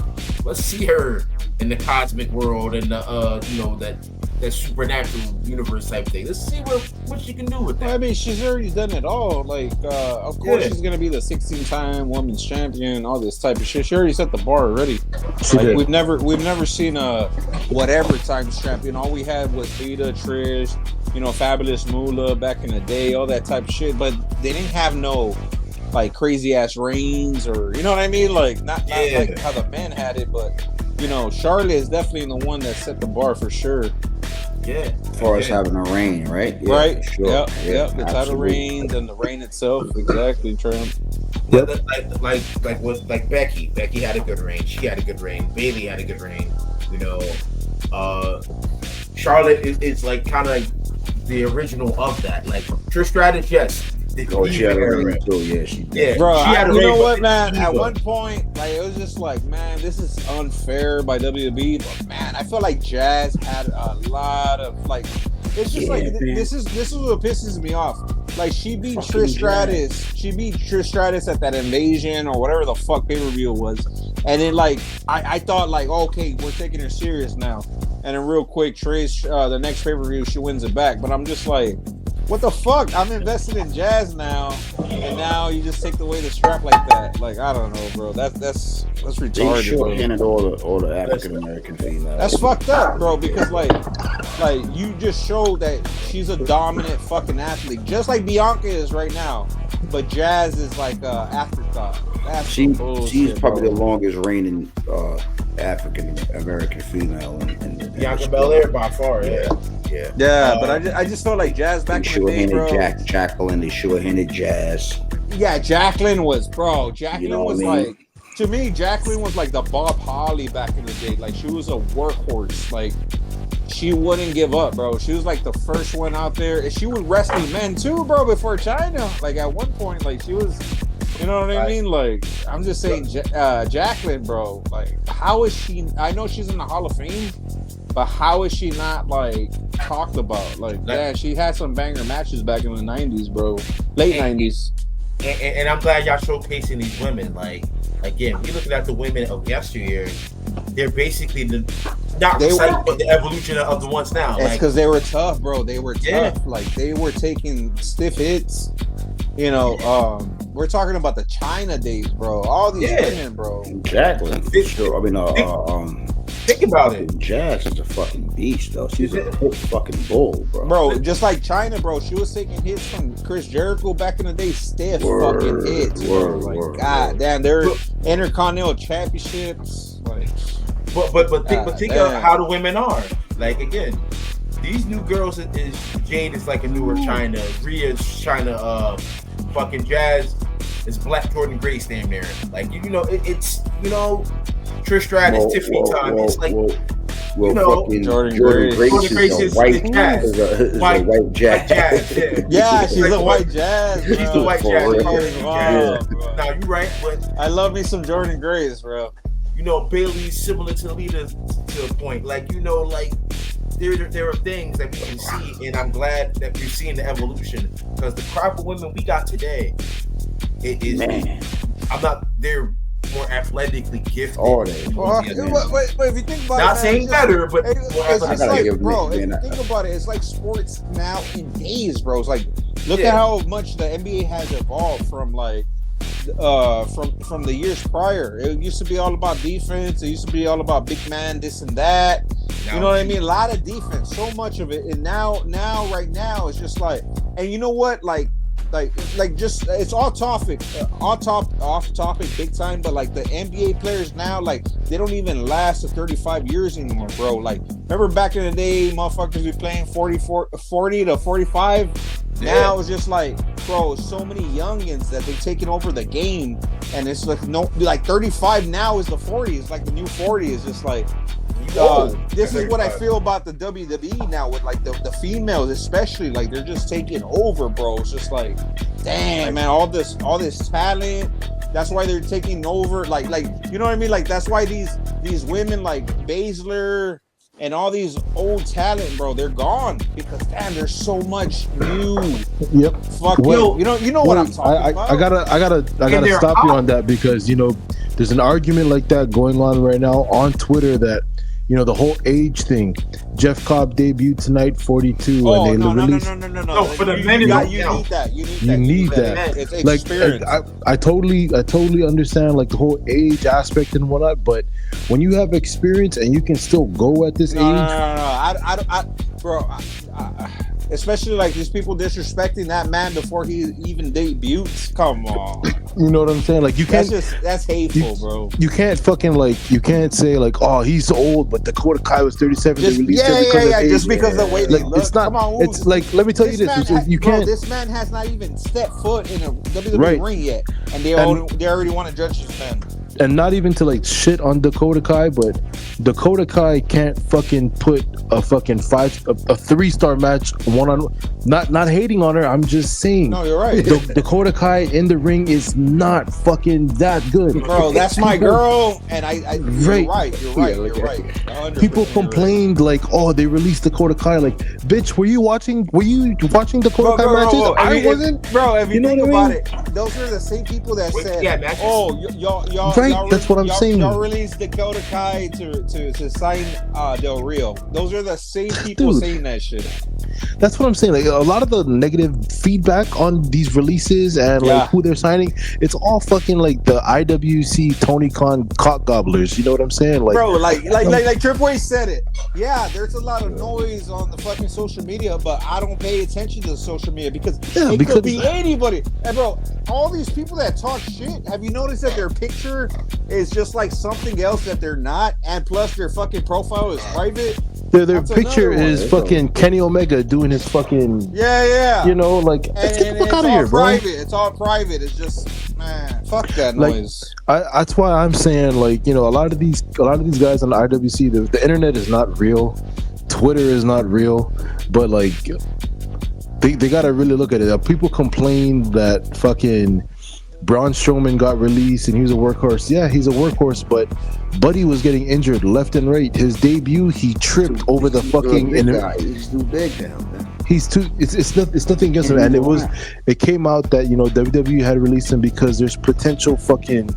Let's see her in the cosmic world and the, that supernatural universe type thing. Let's see what she can do with that. I mean, she's already done it all. Like, of course, she's gonna be the 16-time women's champion, all this type of shit. She already set the bar already. Like, we've never seen a whatever times champion. All we had was Lita, Trish, Fabulous Moolah back in the day, all that type of shit. But they didn't have no like crazy ass reigns or you know what I mean? Like not like how the men had it, but Charlotte is definitely the one that set the bar for sure. Yeah, as far as having a reign, right? Yeah, right. Sure. Yep. The title reigns and the reign itself, exactly. Trump. Yep. Like Becky. Becky had a good reign. She had a good reign. Bayley had a good reign. Charlotte is like kind of like the original of that. Like Trish Stratus, yes. She had a reign too. Yeah, she did. Yeah, bro. She had a you reign, know what, man? At one point, like it was just like, man, this is unfair by WWE. But man, I feel like Jazz had a lot of like. It's just this is what pisses me off. Like she beat Trish Stratus. She beat Trish Stratus at that Invasion or whatever the fuck pay-per-view it was. And then like I thought like, okay, we're taking her serious now. And then real quick, Trish, the next pay-per-view, she wins it back. But I'm just like, what the fuck? I'm invested in Jazz now, and now you just take away the strap like that. Like I don't know, bro. That's retarded. They short-handed all the African American females. That's fucked up, bro. Because like you just showed that she's a dominant fucking athlete, just like Bianca is right now. But Jazz is like afterthought. She's probably the longest reigning African American female in Bianca Belair by far. Yeah. But I just felt like Jazz back in the day, bro. Jacqueline, they short-handed Jazz. Yeah, Jacqueline was like to me, Jacqueline was like the Bob Holly back in the day. Like she was a workhorse. Like she wouldn't give up, bro. She was like the first one out there. And she was wrestling men too, bro, before China. Like at one point, like she was, you know what I mean? Like I'm just saying, Jacqueline, bro. Like how is she? I know she's in the Hall of Fame, but how is she not like talked about? Like, yeah, she had some banger matches back in the '90s, bro. Late '90s. And I'm glad y'all showcasing these women. Like again, we looking at the women of yesteryear. They're basically but the evolution of the ones now. It's because they were tough, bro. They were tough. Like they were taking stiff hits. You know, we're talking about the China days, bro. All these women, bro. Exactly. Sure. I mean, think about it. Jazz is a fucking beast, though. She's a fucking bull, bro. Bro, just like China, bro. She was taking hits from Chris Jericho back in the day. Stiff fucking hits, bro. Like, god damn, they're Intercontinental Championships. Like, but think of how the women are. Like again, these new girls is Jade is like a newer China. Rhea's China. Fucking Jazz is Black Jordan Grace damn near. Like it's Trish Stratus, Tiffany time. It's like Jordan Grace is white Jazz. Is a white Jazz. Yeah, she's a white Jazz. Bro. She's the white Jazz. Wow, now you're right, but I love me some Jordan Grace, bro. Bailey's similar to Lita to a point. Like like there are things that we can see, and I'm glad that we're seeing the evolution because the crop of women we got today, they're more athletically gifted. But if you think about not saying better, but it's like, bro, if you think about it, it's like sports now in days, bro. It's like look at how much the NBA has evolved from like from the years prior. It used to be all about defense. It used to be all about big man, this and that. You know what I mean? A lot of defense, so much of it. And now right now it's just like, and you know what? Like just it's off topic big time, but like the NBA players now, like they don't even last to 35 years anymore, bro. Like remember back in the day, motherfuckers be playing 40 to 45. Now it's just like, bro, so many youngins that they've taken over the game, and it's like 35 now is the 40. It's like the new 40 is just like. This is what I feel about the WWE now with like the females, especially like they're just taking over, bro. It's just like, damn, man, all this talent. That's why they're taking over. Like you know what I mean? Like that's why these women like Baszler and all these old talent, bro, they're gone because damn, there's so much new. Yep. Fucking, you know what I'm talking about. I gotta stop you on that because there's an argument like that going on right now on Twitter that. The whole age thing. Jeff Cobb debuted tonight, 42, and they released. No. For the men, you need that. You need that. It's like experience. I totally understand like the whole age aspect and whatnot, but when you have experience and you can still go at this age, bro. Especially like these people disrespecting that man before he even debuts. Come on. You know what I'm saying? Like you can't. That's hateful, bro. You can't you can't say like, oh, he's old, but Dakota Kai was 37. Just because of the way they look. It's not. Come on, it's like let me tell you this. You can't. This man has not even stepped foot in a WWE ring yet, and they already want to judge this man. And not even to like shit on Dakota Kai, but Dakota Kai can't fucking put a fucking 3-star match one-on-one. Not hating on her, I'm just saying. No, you're right. Dakota Kai in the ring is not fucking that good, bro. That's my girl, and you're right. You're right. People complained like, oh, they released Dakota Kai. Like, bitch, were you watching Dakota Kai matches? I wasn't, bro. If you think about it, those are the same people that said, "Oh, y'all." Right, that's what I'm saying. Y'all released Dakota Kai to sign Del Rio. Those are the same people saying that shit. That's what I'm saying. Like a lot of the negative feedback on these releases and like who they're signing, it's all fucking like the IWC Tony Khan cock gobblers. You know what I'm saying? Like, bro, like Triple H said it. Yeah, there's a lot of noise on the fucking social media, but I don't pay attention to the social media because it could be anybody. And bro, all these people that talk shit, have you noticed that their picture is just like something else that they're not, and plus their fucking profile is private? Their picture is fucking Kenny Omega doing his fucking yeah. Like get the fuck out of here, bro. It's all private. It's just Man, fuck that noise. That's why I'm saying, like, you know, a lot of these guys on the IWC, the internet is not real, Twitter is not real, but like they gotta really look at it. People complain that fucking Braun Strowman got released and he was a workhorse. Yeah, he's a workhorse, but Buddy was getting injured left and right. His debut, he tripped over the fucking. He's too big now, man. He's too. It's nothing against him, and it came out that, you know, WWE had released him because there's potential fucking.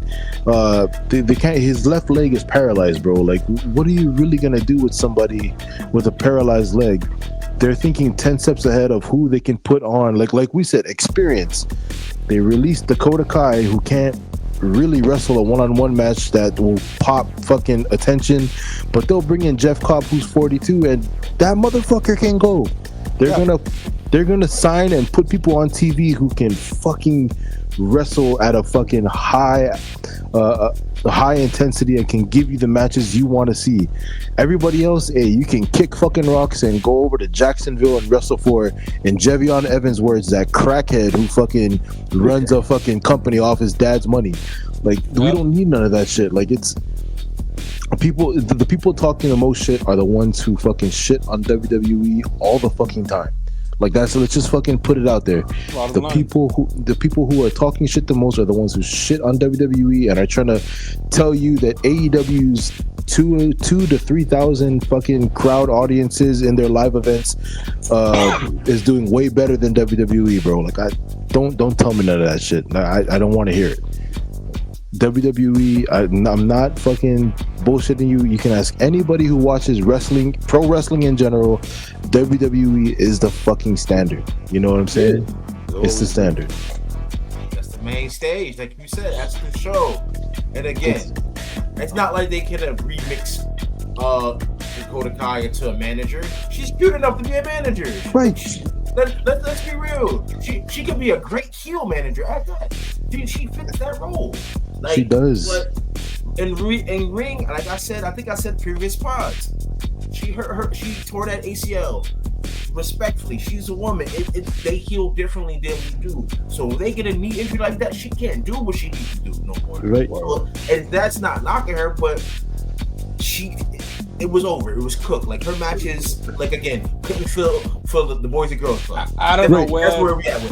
They can't. His left leg is paralyzed, bro. Like, what are you really gonna do with somebody with a paralyzed leg? They're thinking 10 steps ahead of who they can put on. Like we said, experience. They released Dakota Kai, who can't really wrestle a one-on-one match that will pop fucking attention, but they'll bring in Jeff Cobb, who's 42, and that motherfucker can go. They're gonna sign and put people on TV who can fucking wrestle at a fucking high intensity and can give you the matches you want to see. Everybody else, hey, you can kick fucking rocks and go over to Jacksonville and wrestle for, in Jevion Evans' words, that crackhead who fucking runs a fucking company off his dad's money. Like, we don't need none of that shit. Like, it's the people talking the most shit are the ones who fucking shit on WWE all the fucking time. Like, let's just fucking put it out there. The people who are talking shit the most are the ones who shit on WWE and are trying to tell you that AEW's 2 to 3,000 fucking crowd audiences in their live events is doing way better than WWE, bro. Like, don't tell me none of that shit. I don't want to hear it. WWE, I'm not fucking bullshitting you. You can ask anybody who watches wrestling, pro wrestling in general. WWE is the fucking standard. You know what I'm saying? It's the standard. That's the main stage, like you said. That's the show. And again, it's not like they could have remixed Dakota Kai into a manager. She's good enough to be a manager. Right. Let's be real. She could be a great heel manager at that. She fits that role. Like, she does. But in ring, like I said, I think I said previous pods, she tore that ACL. Respectfully, she's a woman. They heal differently than we do. So when they get a knee injury like that, she can't do what she needs to do no more. Right. Well, and that's not knocking her, but it was over. It was cooked. Like, her matches, like, again, couldn't fill the boys and girls club. I don't know, Webb. That's where we at with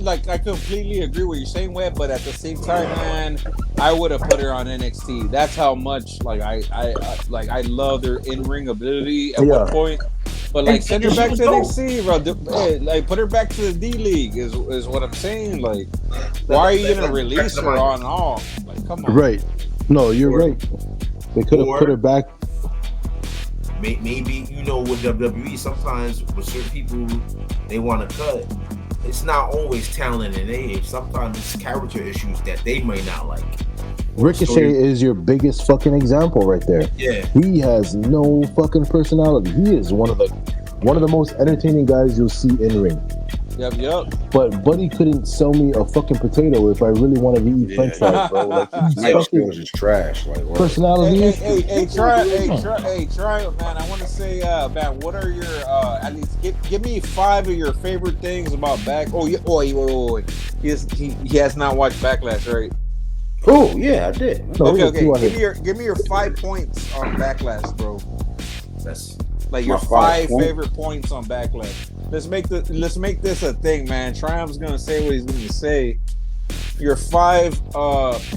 it. I completely agree with you saying, Webb, but at the same time, man, I would have put her on NXT. That's how much I love their in-ring ability at one point. But like, send her back to NXT, bro. Like, put her back to the D League is what I'm saying. Like, why are you gonna release her on and off? Like, come on. Right. No, you're right. They could have put her back. Maybe, you know, with WWE, sometimes with certain people they want to cut, it's not always talent and age. Sometimes it's character issues that they may not like. Ricochet is your biggest fucking example right there. Yeah. He has no fucking personality. He is one of the most entertaining guys you'll see in ring. Yep. But Buddy couldn't sell me a fucking potato if I really wanted to eat French fries, bro. Like, Life skills is trash. Like, what? Personality. Try, man. I want to say, man, what are your at least give me 5 of your favorite things about wait. He has not watched Backlash, right? Oh yeah, I did. Okay. Give me your 5 points on Backlash, bro. That's like your 5 favorite points on Backlash. Let's make this a thing, man. Triumph's gonna say what he's gonna say. Your 5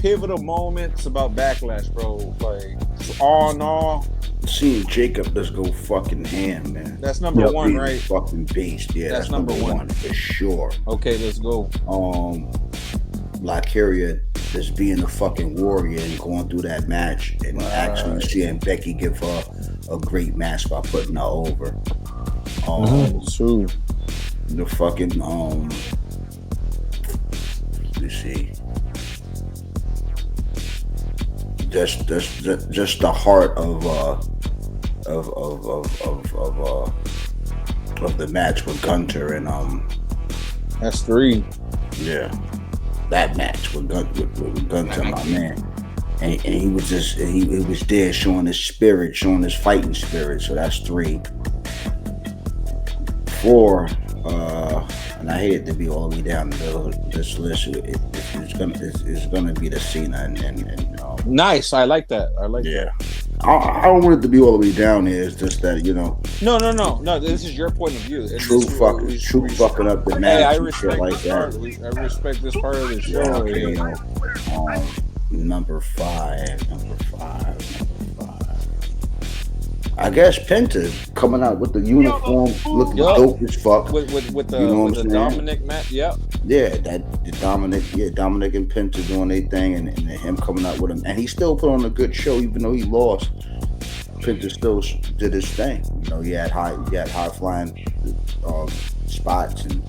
pivotal moments about Backlash, bro. Like, all in all, seeing Jacob just go fucking ham, man. That's number 1, right? Fucking beast. Yeah, that's number 1 for sure. Okay, let's go. Lycaria just being a fucking warrior and going through that match and actually seeing Becky give her a great match by putting her over. True. The fucking let's see. Just the heart of the match with Gunter and that's 3. Yeah. That match with Gunter, my man. And he was just he was there showing his spirit, showing his fighting spirit. So that's 3. 4, I and I hate it to be all the way down the middle of this list. It's gonna be the Cena and nice. I like that. I like that. I don't want it to be all the way down here. It's just that No. This is your point of view. True fucking up the match. Hey, I and respect shit like this that. part. I respect this part of the show. Yeah, Okay, number five. I guess Penta coming out with the uniform, looking dope as fuck. With the Dominic match, Yeah, Dominic and Penta doing their thing, and him coming out with him, and he still put on a good show, even though he lost. Penta still did his thing. He had high flying spots and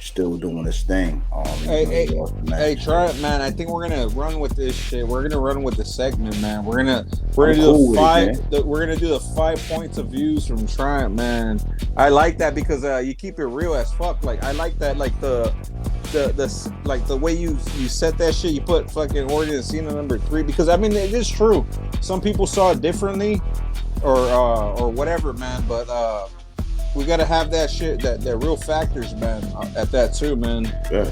still doing his thing. Hey, try it, man. I think we're gonna run with this shit. We're gonna run with the segment, man. We're gonna do the 5 points of views from Triumph, man. I like that because you keep it real as fuck. Like I like that, like the way you set that shit. You put fucking Orton and Cena number 3 because I mean it is true. Some people saw it differently, or whatever, man. But we gotta have that shit, that real factors, man, at that too, man. Yeah.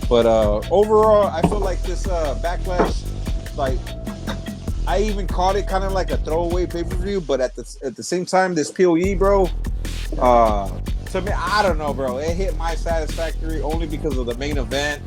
But overall, I feel like this Backlash, like I even called it kind of like a throwaway pay-per-view, but at the same time, this POE, bro, to me, I don't know, bro. It hit my satisfactory only because of the main event.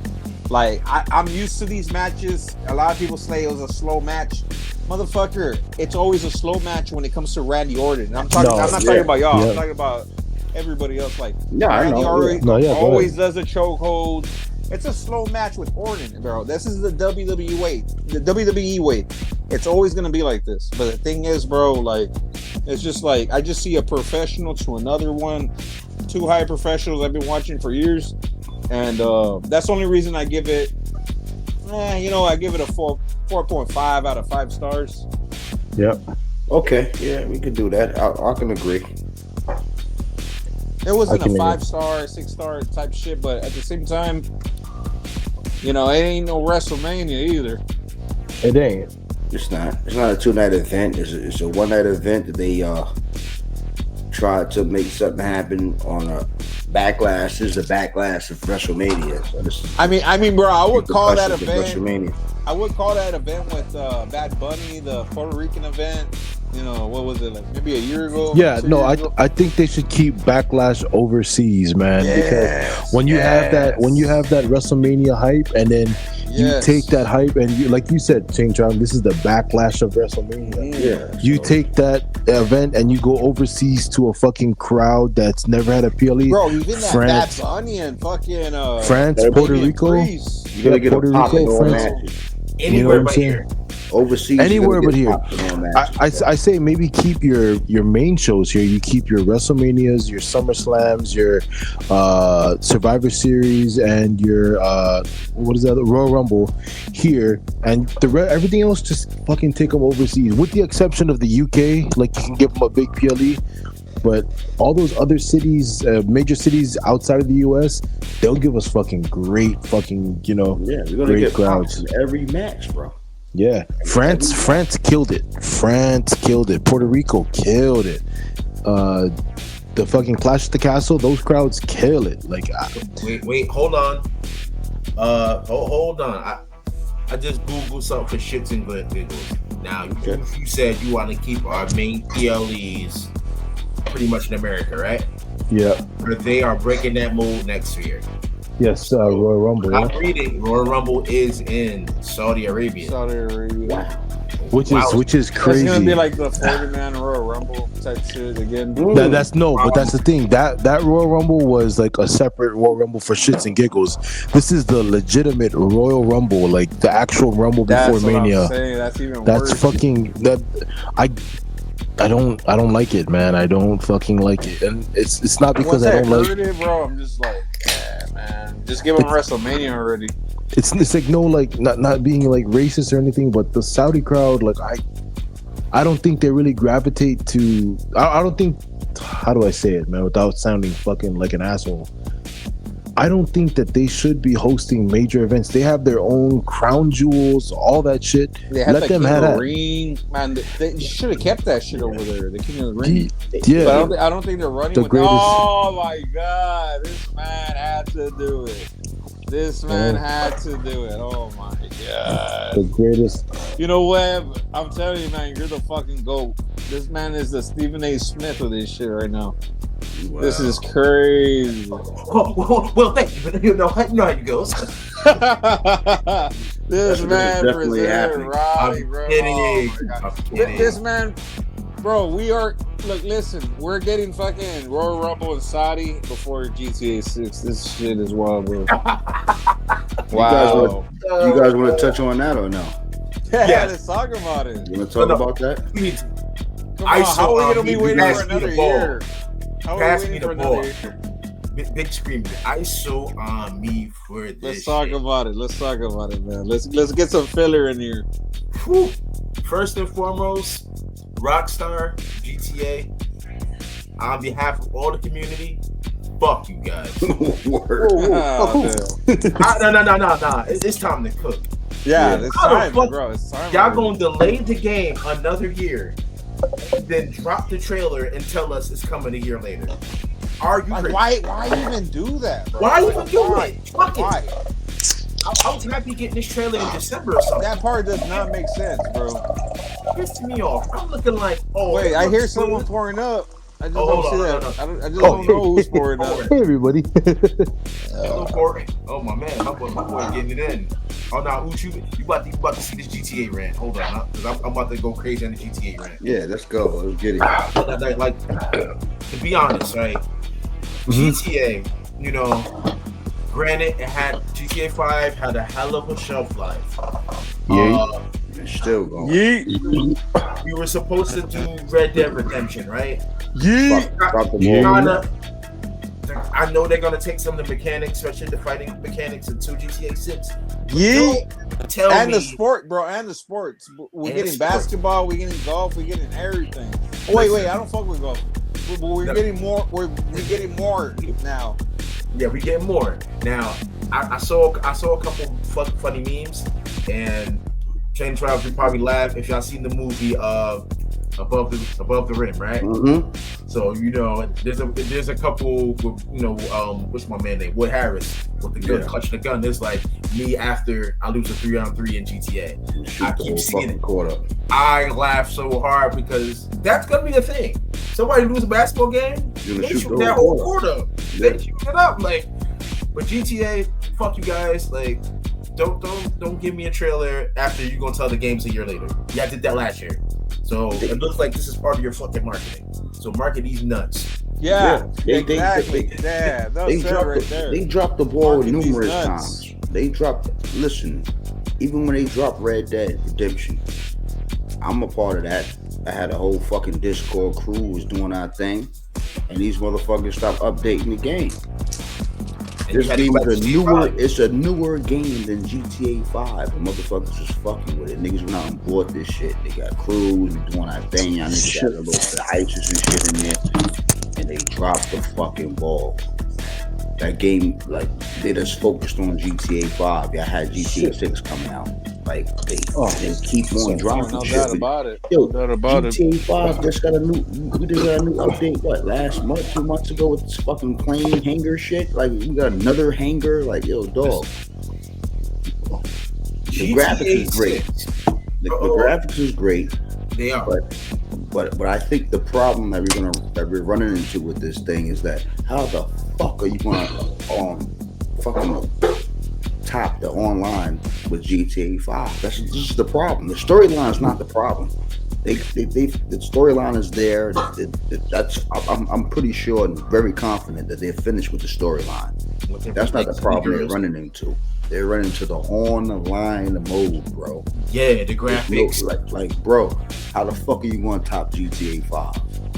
Like I'm used to these matches. A lot of people say it was a slow match. Motherfucker, it's always a slow match when it comes to Randy Orton. I'm not talking about y'all. I'm talking about everybody else. Like Randy Orton always does a chokehold. It's a slow match with Orton, bro. This is the WWE way. It's always gonna be like this. But the thing is, bro, like it's just like I just see a professional to another one. 2 high professionals I've been watching for years, and that's the only reason I give it. I give it a 4.5 out of 5 stars. Yep. Okay. Yeah, we can do that. I can agree. It wasn't a 5-star, 6-star type shit, but at the same time, it ain't no WrestleMania either. It ain't. It's not a 2-night event. It's a 1-night event that they tried to make something happen on a Backlash. This is a Backlash of WrestleMania. So I mean, bro, I would call that event. WrestleMania. I would call that event with Bad Bunny, the Puerto Rican event. What was it, like maybe a year ago? Yeah, no, I think they should keep Backlash overseas, man. Because when you have that WrestleMania hype, and then you take that hype, and you, like you said, Chain Charm, this is the Backlash of WrestleMania. Yeah, you take that event and you go overseas to a fucking crowd that's never had a PLE. Bro, even that Bad Bunny and fucking France, Puerto Rico. You gotta get Puerto Rico, France. Anywhere but here. Overseas, anywhere but here. I say maybe keep your main shows here. You keep your WrestleManias, your SummerSlams, your Survivor Series, and your Royal Rumble here, and everything else just fucking take them overseas, with the exception of the UK. Like you can give them a big PLE, but all those other cities, major cities outside of the US, they'll give us fucking great fucking we're gonna great get crowds in every match, bro. Yeah, France killed it. Puerto Rico killed it. The fucking Clash at the Castle, those crowds kill it. Like, wait, hold on. Hold on. I just googled something for shits and giggles. Now, you said you want to keep our main PLEs pretty much in America, right? Yeah. But they are breaking that mold next year. Yes, Royal Rumble. I'm reading Royal Rumble is in Saudi Arabia. Wow. Which is crazy. It's gonna be like the 40-man Royal Rumble type shit again. But that's the thing. That Royal Rumble was like a separate Royal Rumble for shits and giggles. This is the legitimate Royal Rumble, like the actual Rumble before Mania. I'm saying. That's even worse. That's fucking that. I don't like it, man. I don't fucking like it, and it's not because I don't like it, bro. I'm just like, yeah, man. Just give them WrestleMania already. It's like no, like not being like racist or anything, but the Saudi crowd, like I don't think they really gravitate to. I don't think. How do I say it, man, without sounding fucking like an asshole? I don't think that they should be hosting major events. They have their own crown jewels, all that shit. They had Let them King have of the that. Ring, man. They should have kept that shit over there. The King of the Ring. Yeah. But I don't think they're running The with. greatest- Oh my god, this man had to do it. This man had to do it. Oh my god. The greatest. You know what? I'm telling you, man, you're the fucking GOAT. This man is the Stephen A. Smith of this shit right now. Wow. This is crazy. Well, thank you. You know how it goes. This man definitely presented happening. Raleigh, I'm bro. kidding. Oh my God. I'm kidding. This man, bro, we are. Look, listen, we're getting fucking Royal Rumble and Saudi before GTA 6. This shit is wild, bro. Wow. You guys want to touch on that or no? Yeah, Yes. let's talk about it. You want to talk about that? We need to Come I on, saw, how are we gonna um, be you waiting passed for me another the ball. year? How are Pass we me waiting the for ball. another year? big scream. ISO on me for this. Let's talk shit. about it. Let's talk about it, man. Let's get some filler in here. Whew. First and foremost, Rockstar GTA. On behalf of all the community, fuck you guys. Word. Oh, damn. No. It's time to cook. Yeah, it's How the time, fuck- bro. It's time. Y'all already. gonna delay the game another year, then drop the trailer and tell us it's coming a year later. Are you Like, crazy? why even do that, bro? Why Like, even do why? it? Fuck it. Why? I was happy getting this trailer in December or something. That part does not make sense, bro. Pissed me off. I'm looking like, oh. Wait, it I hear looks someone good. pouring up. I just Oh, don't hold see on, that. hold on. I just don't know who's pouring up. Hey, everybody. Hello, Corey. Oh my man, my boy getting it in. Oh no, Uchu, you about to see this GTA rant. Hold on, because I'm about to go crazy on the GTA rant. Yeah, let's go. Let's get it. Like, to be honest, right? GTA, you know, granted, it had GTA 5 had a hell of a shelf life. It's still going. Yeet. We were supposed to do Red Dead Redemption, right? Yeet. Drop the Yeah. ball. I know they're gonna take some of the mechanics, especially the fighting mechanics, into GTA 6. Yeet. Tell And me, the sport, bro, and the sports. We're And the getting sport. basketball, we're getting golf, we're getting everything. Oh, wait, I don't fuck with golf. We're No. getting more. We're getting more now. yeah, we get more now. I saw a couple funny memes, and Chain Trials would probably laugh if y'all seen the movie Above the Rim, right? Mm-hmm. So you know, there's a couple with, you know, what's my man name? Wood Harris with the gun, Yeah. clutching the gun. There's like me after I lose a 3-on-3 in GTA. I keep seeing it. Quarter. I laugh so hard because that's gonna be the thing. Somebody lose a basketball game, You're they gonna shoot shoot that the whole whole quarter. Yeah. They shoot it up like. But GTA, fuck you guys. Like, don't give me a trailer after you gonna tell the game's a year later. Yeah, I did that last year. So it looks like this is part of your fucking marketing. So market these nuts. Yeah, They exactly. Yeah, They that's it dropped, right there. they dropped the ball Market these numerous nuts. times. They dropped. Listen, even when they dropped Red Dead Redemption, I'm a part of that. I had a whole fucking Discord crew was doing our thing, and these motherfuckers stopped updating the game. And you This had to game go back is to a GTA newer. 5. It's a newer game than GTA 5. And motherfuckers is fucking with it. Niggas went out and bought this shit. They got crews. We doing our thing. Y'all niggas got a little bit of ISIS and shit in there, and they dropped the fucking ball. That game, like, they just focused on GTA 5. Y'all had GTA 6 coming out. Like, they keep on dropping No shit. doubt about it. Yo, No doubt about it. GTA 5 just got a new. We just got a new update. What, last month, 2 months ago with this fucking plane hangar shit? Like, we got another hangar. Like, yo, dog. The graphics is great. 6. The graphics is great, They are. but I think the problem that we're running into with this thing is that how the fuck are you gonna fucking top the online with GTA 5? This is the problem. The storyline is not the problem. The storyline is there. I'm pretty sure and very confident that they're finished with the storyline. That's not the problem they're running into. They're running into the online mode, bro. Yeah, the graphics. Like, bro, how the fuck are you going to top GTA 5?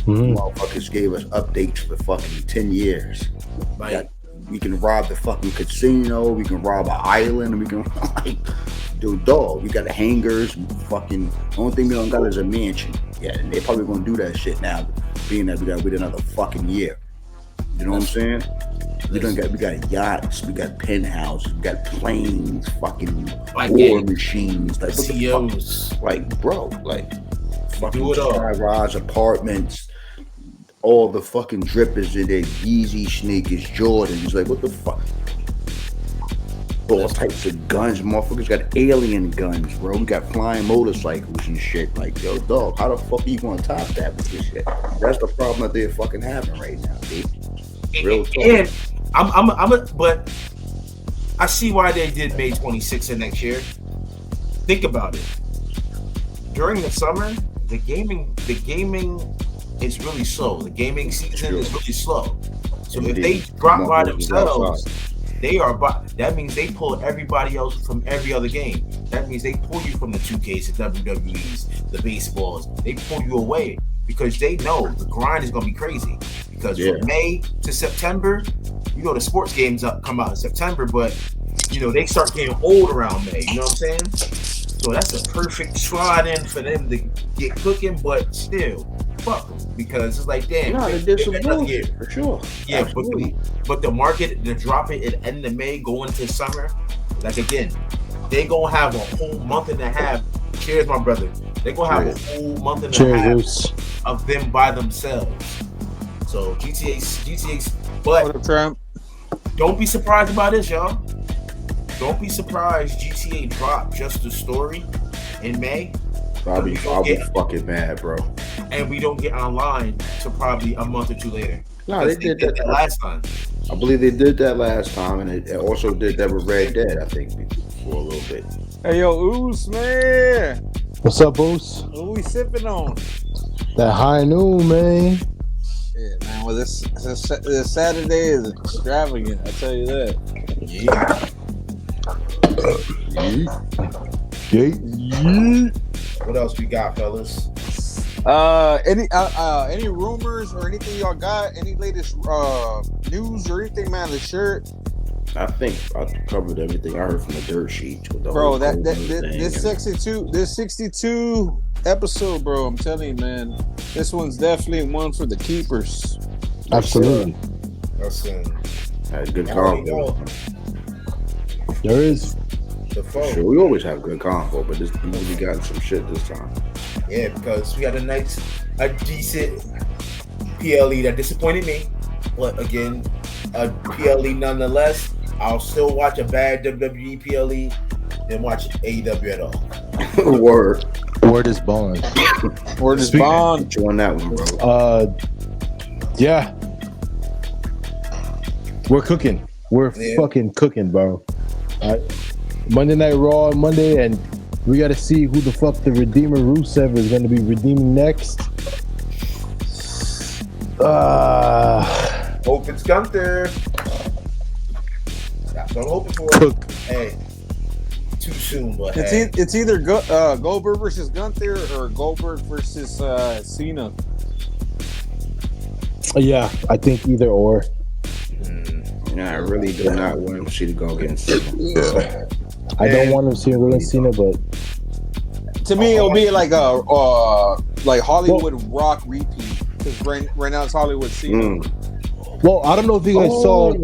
Motherfuckers gave us updates for fucking 10 years. Like, We can rob the fucking casino. We can rob an island. We can, like, dude, dog. We got the hangars. Fucking, only thing we don't got is a mansion. Yeah, and they're probably gonna do that shit now, being that we got to wait another fucking year. You know what I'm saying? We got yachts, we got penthouses, we got planes, fucking war machines, like CEOs. Like, bro, like fucking high-rise apartments, all the fucking drippers in their Yeezy sneakers, Jordans, like what the fuck? All types of guns, motherfuckers got alien guns, bro. We got flying motorcycles and shit. Like, yo, dog, how the fuck are you gonna top that with this shit? That's the problem that they're fucking having right now, dude. Real talk. And but I see why they did May 26th of next year. Think about it. During the summer, the gaming is really slow. The gaming season is really slow. So if they drop by themselves, that means they pull everybody else from every other game. That means they pull you from the 2Ks, the WWEs, the baseballs. They pull you away because they know the grind is gonna be crazy. Because from May to September, the sports games come out in September, but they start getting old around May. You know what I'm saying? So that's a perfect slide in for them to get cooking, but still, fuck them, because it's like, damn, they did some bullshit for sure. Yeah, but the market, to drop it at the end of May, go into summer, like again, they gonna have a whole month and a half. Cheers, my brother. They gonna have a whole month and a half of them by themselves. So GTA, but don't be surprised about this, y'all. Don't be surprised GTA dropped just the story in May. I'll be fucking mad, bro. And we don't get online till probably a month or two later. No, they did that last time. I believe they did that last time, and it also did that with Red Dead, I think, for a little bit. Hey, yo, Oos, man. What's up, Oos? What we sipping on? That high noon, man. Shit, man. Well, this Saturday is extravagant. I tell you that. What else we got, fellas? Any rumors or anything y'all got? Any latest news or anything, man? The shirt. I think I covered everything I heard from the dirt sheet. Bro, this 62 episode, bro. I'm telling you, man. This one's definitely one for the keepers. Absolutely. Had good combo. There is. Sure, we always have good combo, but we got some shit this time. Yeah, because we got a decent PLE that disappointed me, but again, a PLE nonetheless. I'll still watch a bad WWE PLE than watch AEW at all. Word is bond. Word is bond. You on that one, bro? Yeah. We're cooking. We're fucking cooking, bro. Monday Night Raw on Monday, and we got to see who the fuck the Redeemer Rusev is going to be redeeming next. Hope it's Gunther. That's what I'm hoping for. Cook. Hey, too soon, but it's either Goldberg versus Gunther or Goldberg versus Cena. Yeah, I think either or. I really do not want to see to go against Cena. I don't want to see him against Cena, but to me, it'll be like a Hollywood Rock repeat, because right now it's Hollywood Cena. Well, I don't know if you guys saw.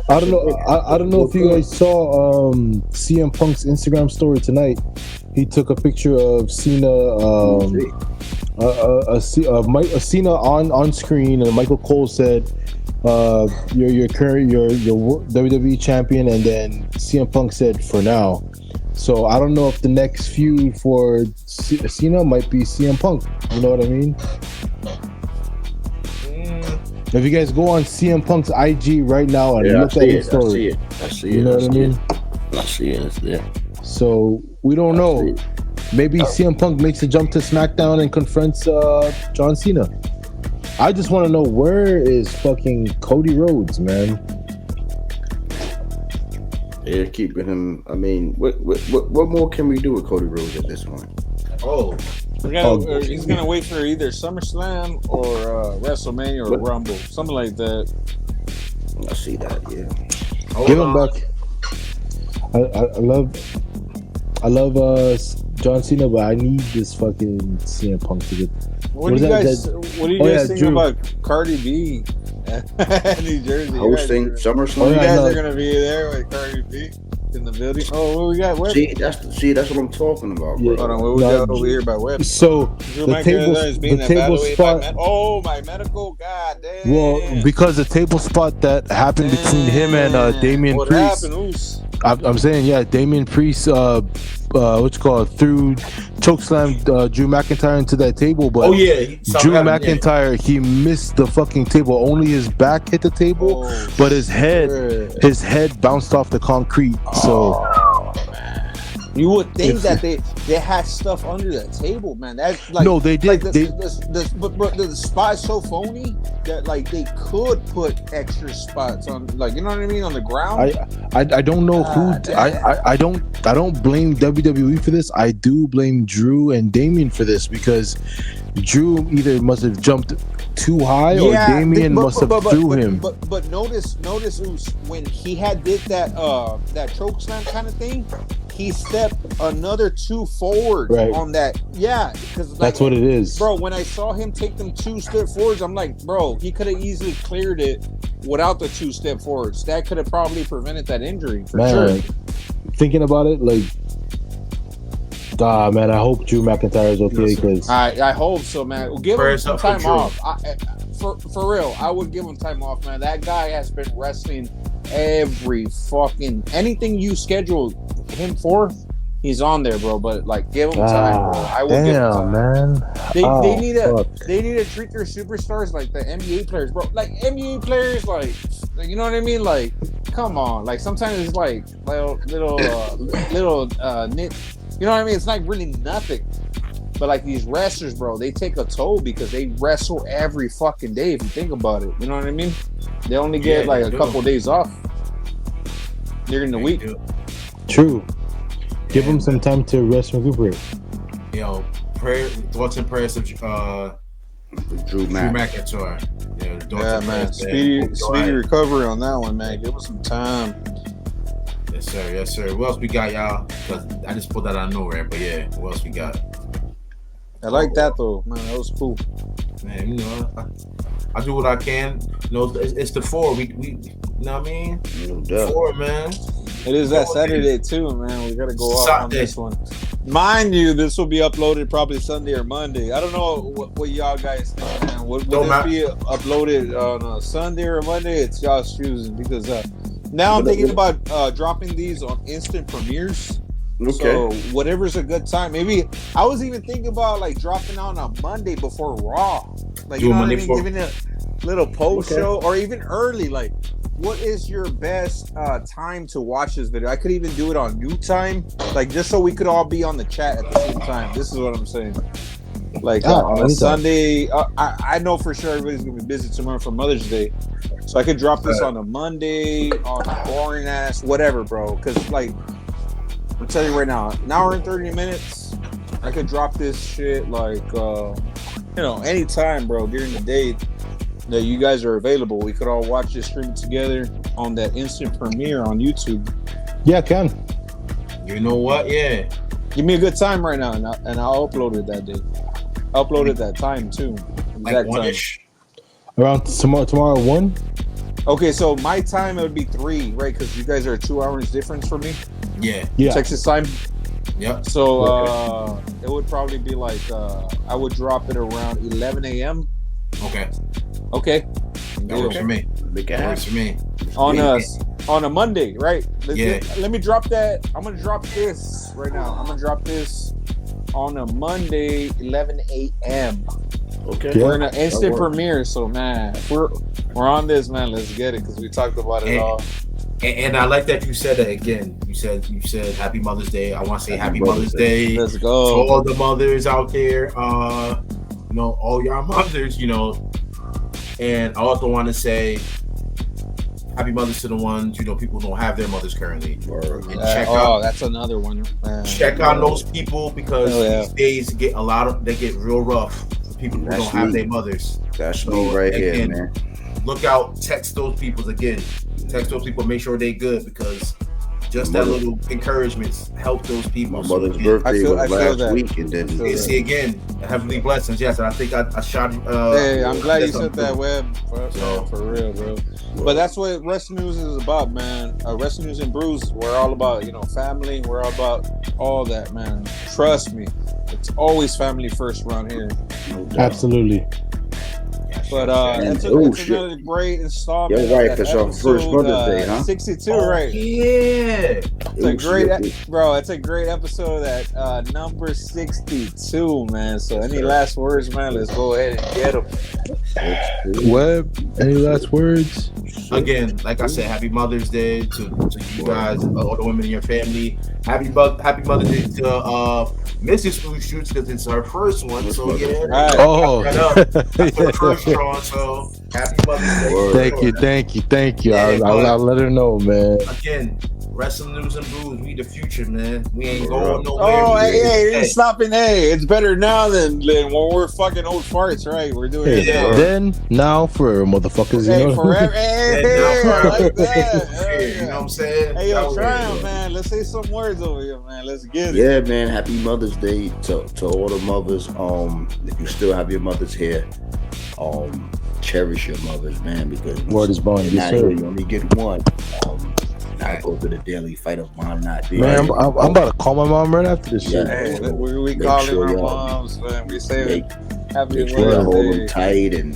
I don't know if you guys saw CM Punk's Instagram story tonight. He took a picture of Cena, Cena on screen, and Michael Cole said, "Your WWE champion," and then CM Punk said, "For now." So I don't know if the next feud for Cena might be CM Punk. You know what I mean? If you guys go on CM Punk's IG right now and look at his story, I see it. You know what I mean? I see it. It's there. So we don't know. Maybe CM Punk makes a jump to SmackDown and confronts John Cena. I just want to know, where is fucking Cody Rhodes, man? They're keeping him. I mean, what more can we do with Cody Rhodes at this point? He's gonna wait for either SummerSlam or WrestleMania or Rumble, something like that. I see that. Yeah. Give him back. I love John Cena, but I need this fucking CM Punk to get. What do you guys think about Cardi B New Jersey. Hosting SummerSlam. You guys are gonna be there with Cardi B in the building. Oh, what we got? Where? See, that's what I'm talking about, bro. Hold on, what we got over here by web? So the table spot. My medical. God damn. Well, because the table spot that happened between him and Damian Priest. I'm saying, yeah, Damian Priest, what's it called, threw chokeslam Drew McIntyre into that table, but Drew McIntyre, he missed the fucking table. Only his back hit the table, but his head bounced off the concrete. So you would think that they had stuff under the table, man. That's like no, they did. But the spot is so phony that like they could put extra spots on, like, you know what I mean, on the ground. I don't know who. I don't blame WWE for this. I do blame Drew and Damian for this, because Drew either must have jumped too high or Damian must have threw him. But notice Oos, when he did that choke slam kind of thing, he stepped another 2 forward on that. Yeah, because that's what it is, bro. When I saw him take them 2 step forwards, I'm like, bro, he could have easily cleared it without the 2 step forwards. That could have probably prevented that injury for sure. Thinking about it, like, man, I hope Drew McIntyre is okay, because I hope so, man. We'll give him some time off. For real, I would give him time off, man. That guy has been wrestling every fucking anything you schedule him for, he's on there, bro. But like, give him time, bro. I will give him time, man. They need to treat their superstars like the NBA players, bro. Like NBA players, like you know what I mean? Like, come on. Like sometimes it's like little nit. You know what I mean? It's like really nothing. But like these wrestlers, bro, they take a toll because they wrestle every fucking day. If you think about it, you know what I mean? They only get like a couple of days off during the week. True. Give them some time to rest and recuperate. Yo, thoughts and prayers of Drew McIntyre. Yeah, man. Speedy recovery on that one, man. Give us some time. Yes, sir. What else we got, y'all? Because I just pulled that out of nowhere, but yeah, what else we got? I like that though, man. That was cool. Man, you know, I do what I can. You know, it's the 4. We you know what I mean? No 4, man. It is that Saturday too, man. We gotta go off on this one. Mind you, this will be uploaded probably Sunday or Monday. I don't know what y'all guys think, man. Would this be uploaded on a Sunday or Monday? It's y'all's choosing, because now I'm thinking about dropping these on instant premieres. Okay. So whatever's a good time. Maybe I was even thinking about like dropping on a Monday before Raw. Like, you know what I mean? Giving a little post show, or even early. Like, what is your best time to watch this video? I could even do it on new time, like just so we could all be on the chat at the same time. This is what I'm saying. Like on a Sunday, I know for sure everybody's gonna be busy tomorrow for Mother's Day, so I could drop this on a Monday, on a boring ass whatever, bro. Because like, I'm telling you right now, an hour and 30 minutes, I could drop this shit like anytime, bro, during the day that you guys are available. We could all watch this stream together on that instant premiere on YouTube. Yeah, I can. You know what? Yeah. Give me a good time right now, and I'll upload it that day. I'll upload it that time too. Exact like time. Around tomorrow 1. Okay, so my time it would be 3, right? Because you guys are 2 hours difference from me. Yeah. Texas time. Yep. So it would probably be like I would drop it around 11 a.m. Okay. That works for me. Works for me. On a Monday, right? Let me drop that. I'm gonna drop this right now. I'm gonna drop this on a Monday, 11 a.m. Okay. We're in an instant premiere, so man, if we're on this, man. Let's get it, because we talked about it all. And I like that you said that again. You said Happy Mother's Day. I want to say Happy Mother's Day. Let's go to all the mothers out there. All y'all mothers. And I also want to say Happy Mothers to the ones, people don't have their mothers currently. And that's another one. Check on those people, because these days they get real rough for people who don't have their mothers. That's me right here, man. Look out, text those people again. Text those people, make sure they good, because just that little encouragements help those people. My mother's birthday was last week, and then you see again, heavenly blessings. Yes, and I think I shot. Hey, I'm glad you said that, Webb. For real, bro. But that's what Wrestling News is about, man. Wrestling News and Brews, we're all about, family. We're all about all that, man. Trust me, it's always family first around here. Absolutely. But it's another great installment. Yeah, right, because our first Mother's Day, huh? 62, right? Yeah. It's a great, bro. It's a great episode at number 62, man. So, any last words, man? Let's go ahead and get them. Webb, any last words? Again, like I said, happy Mother's Day to you guys, all the women in your family. Happy Mother's Day to Mrs. Food Shoots, because it's her first one. So yeah, right. Oh, that's the first draw. So happy Mother's Day. Thank you. I'll let her know, man. Again, Wrestling News and Brews, we the future, man. We ain't going nowhere. Oh, hey, stopping. Hey, it's better now than when we're fucking old farts, right? We're doing it now. Then, now, forever, motherfuckers. Hey, forever. Hey, I like that. You know what I'm saying? Hey, yo, try man. Let's say some words over here, man. Let's get it. Yeah, man. Happy Mother's Day to all the mothers. If you still have your mothers here, cherish your mothers, man, because word is bond. Yes, sir. You only get one. I go to the daily fight of mom not being. Man, I'm about to call my mom right after this shit. Hey, we calling our moms, man. We say happy Mother's Day. Hold them tight, and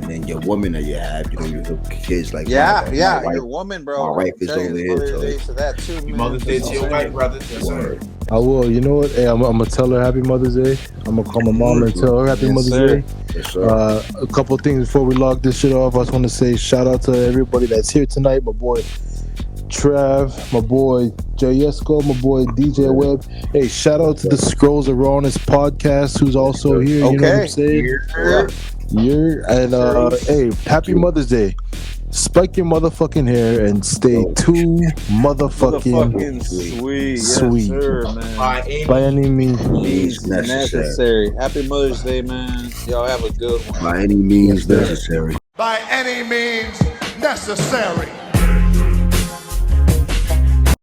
then your woman that you have, your kids like your woman, bro. My wife is over here. To that too, man. Mother's Day to your wife, brother. Yes, sir. I will. You know what? Hey, I'm gonna tell her Happy Mother's Day. I'm gonna call my mom and tell her Happy Mother's Day. Yes, sir. A couple of things before we log this shit off. I just want to say shout out to everybody that's here tonight. My boy Trav, my boy Jayesko, my boy DJ Webb. Hey, shout out to the Scrolls of Rawness podcast, who's also here. You know what I'm saying? And hey, happy Mother's Day. Spike your motherfucking hair and stay too motherfucking sweet. Sweet. Yes, sir, man. By any means necessary. Happy Mother's Day, man. Y'all have a good one. By any means necessary. By any means necessary.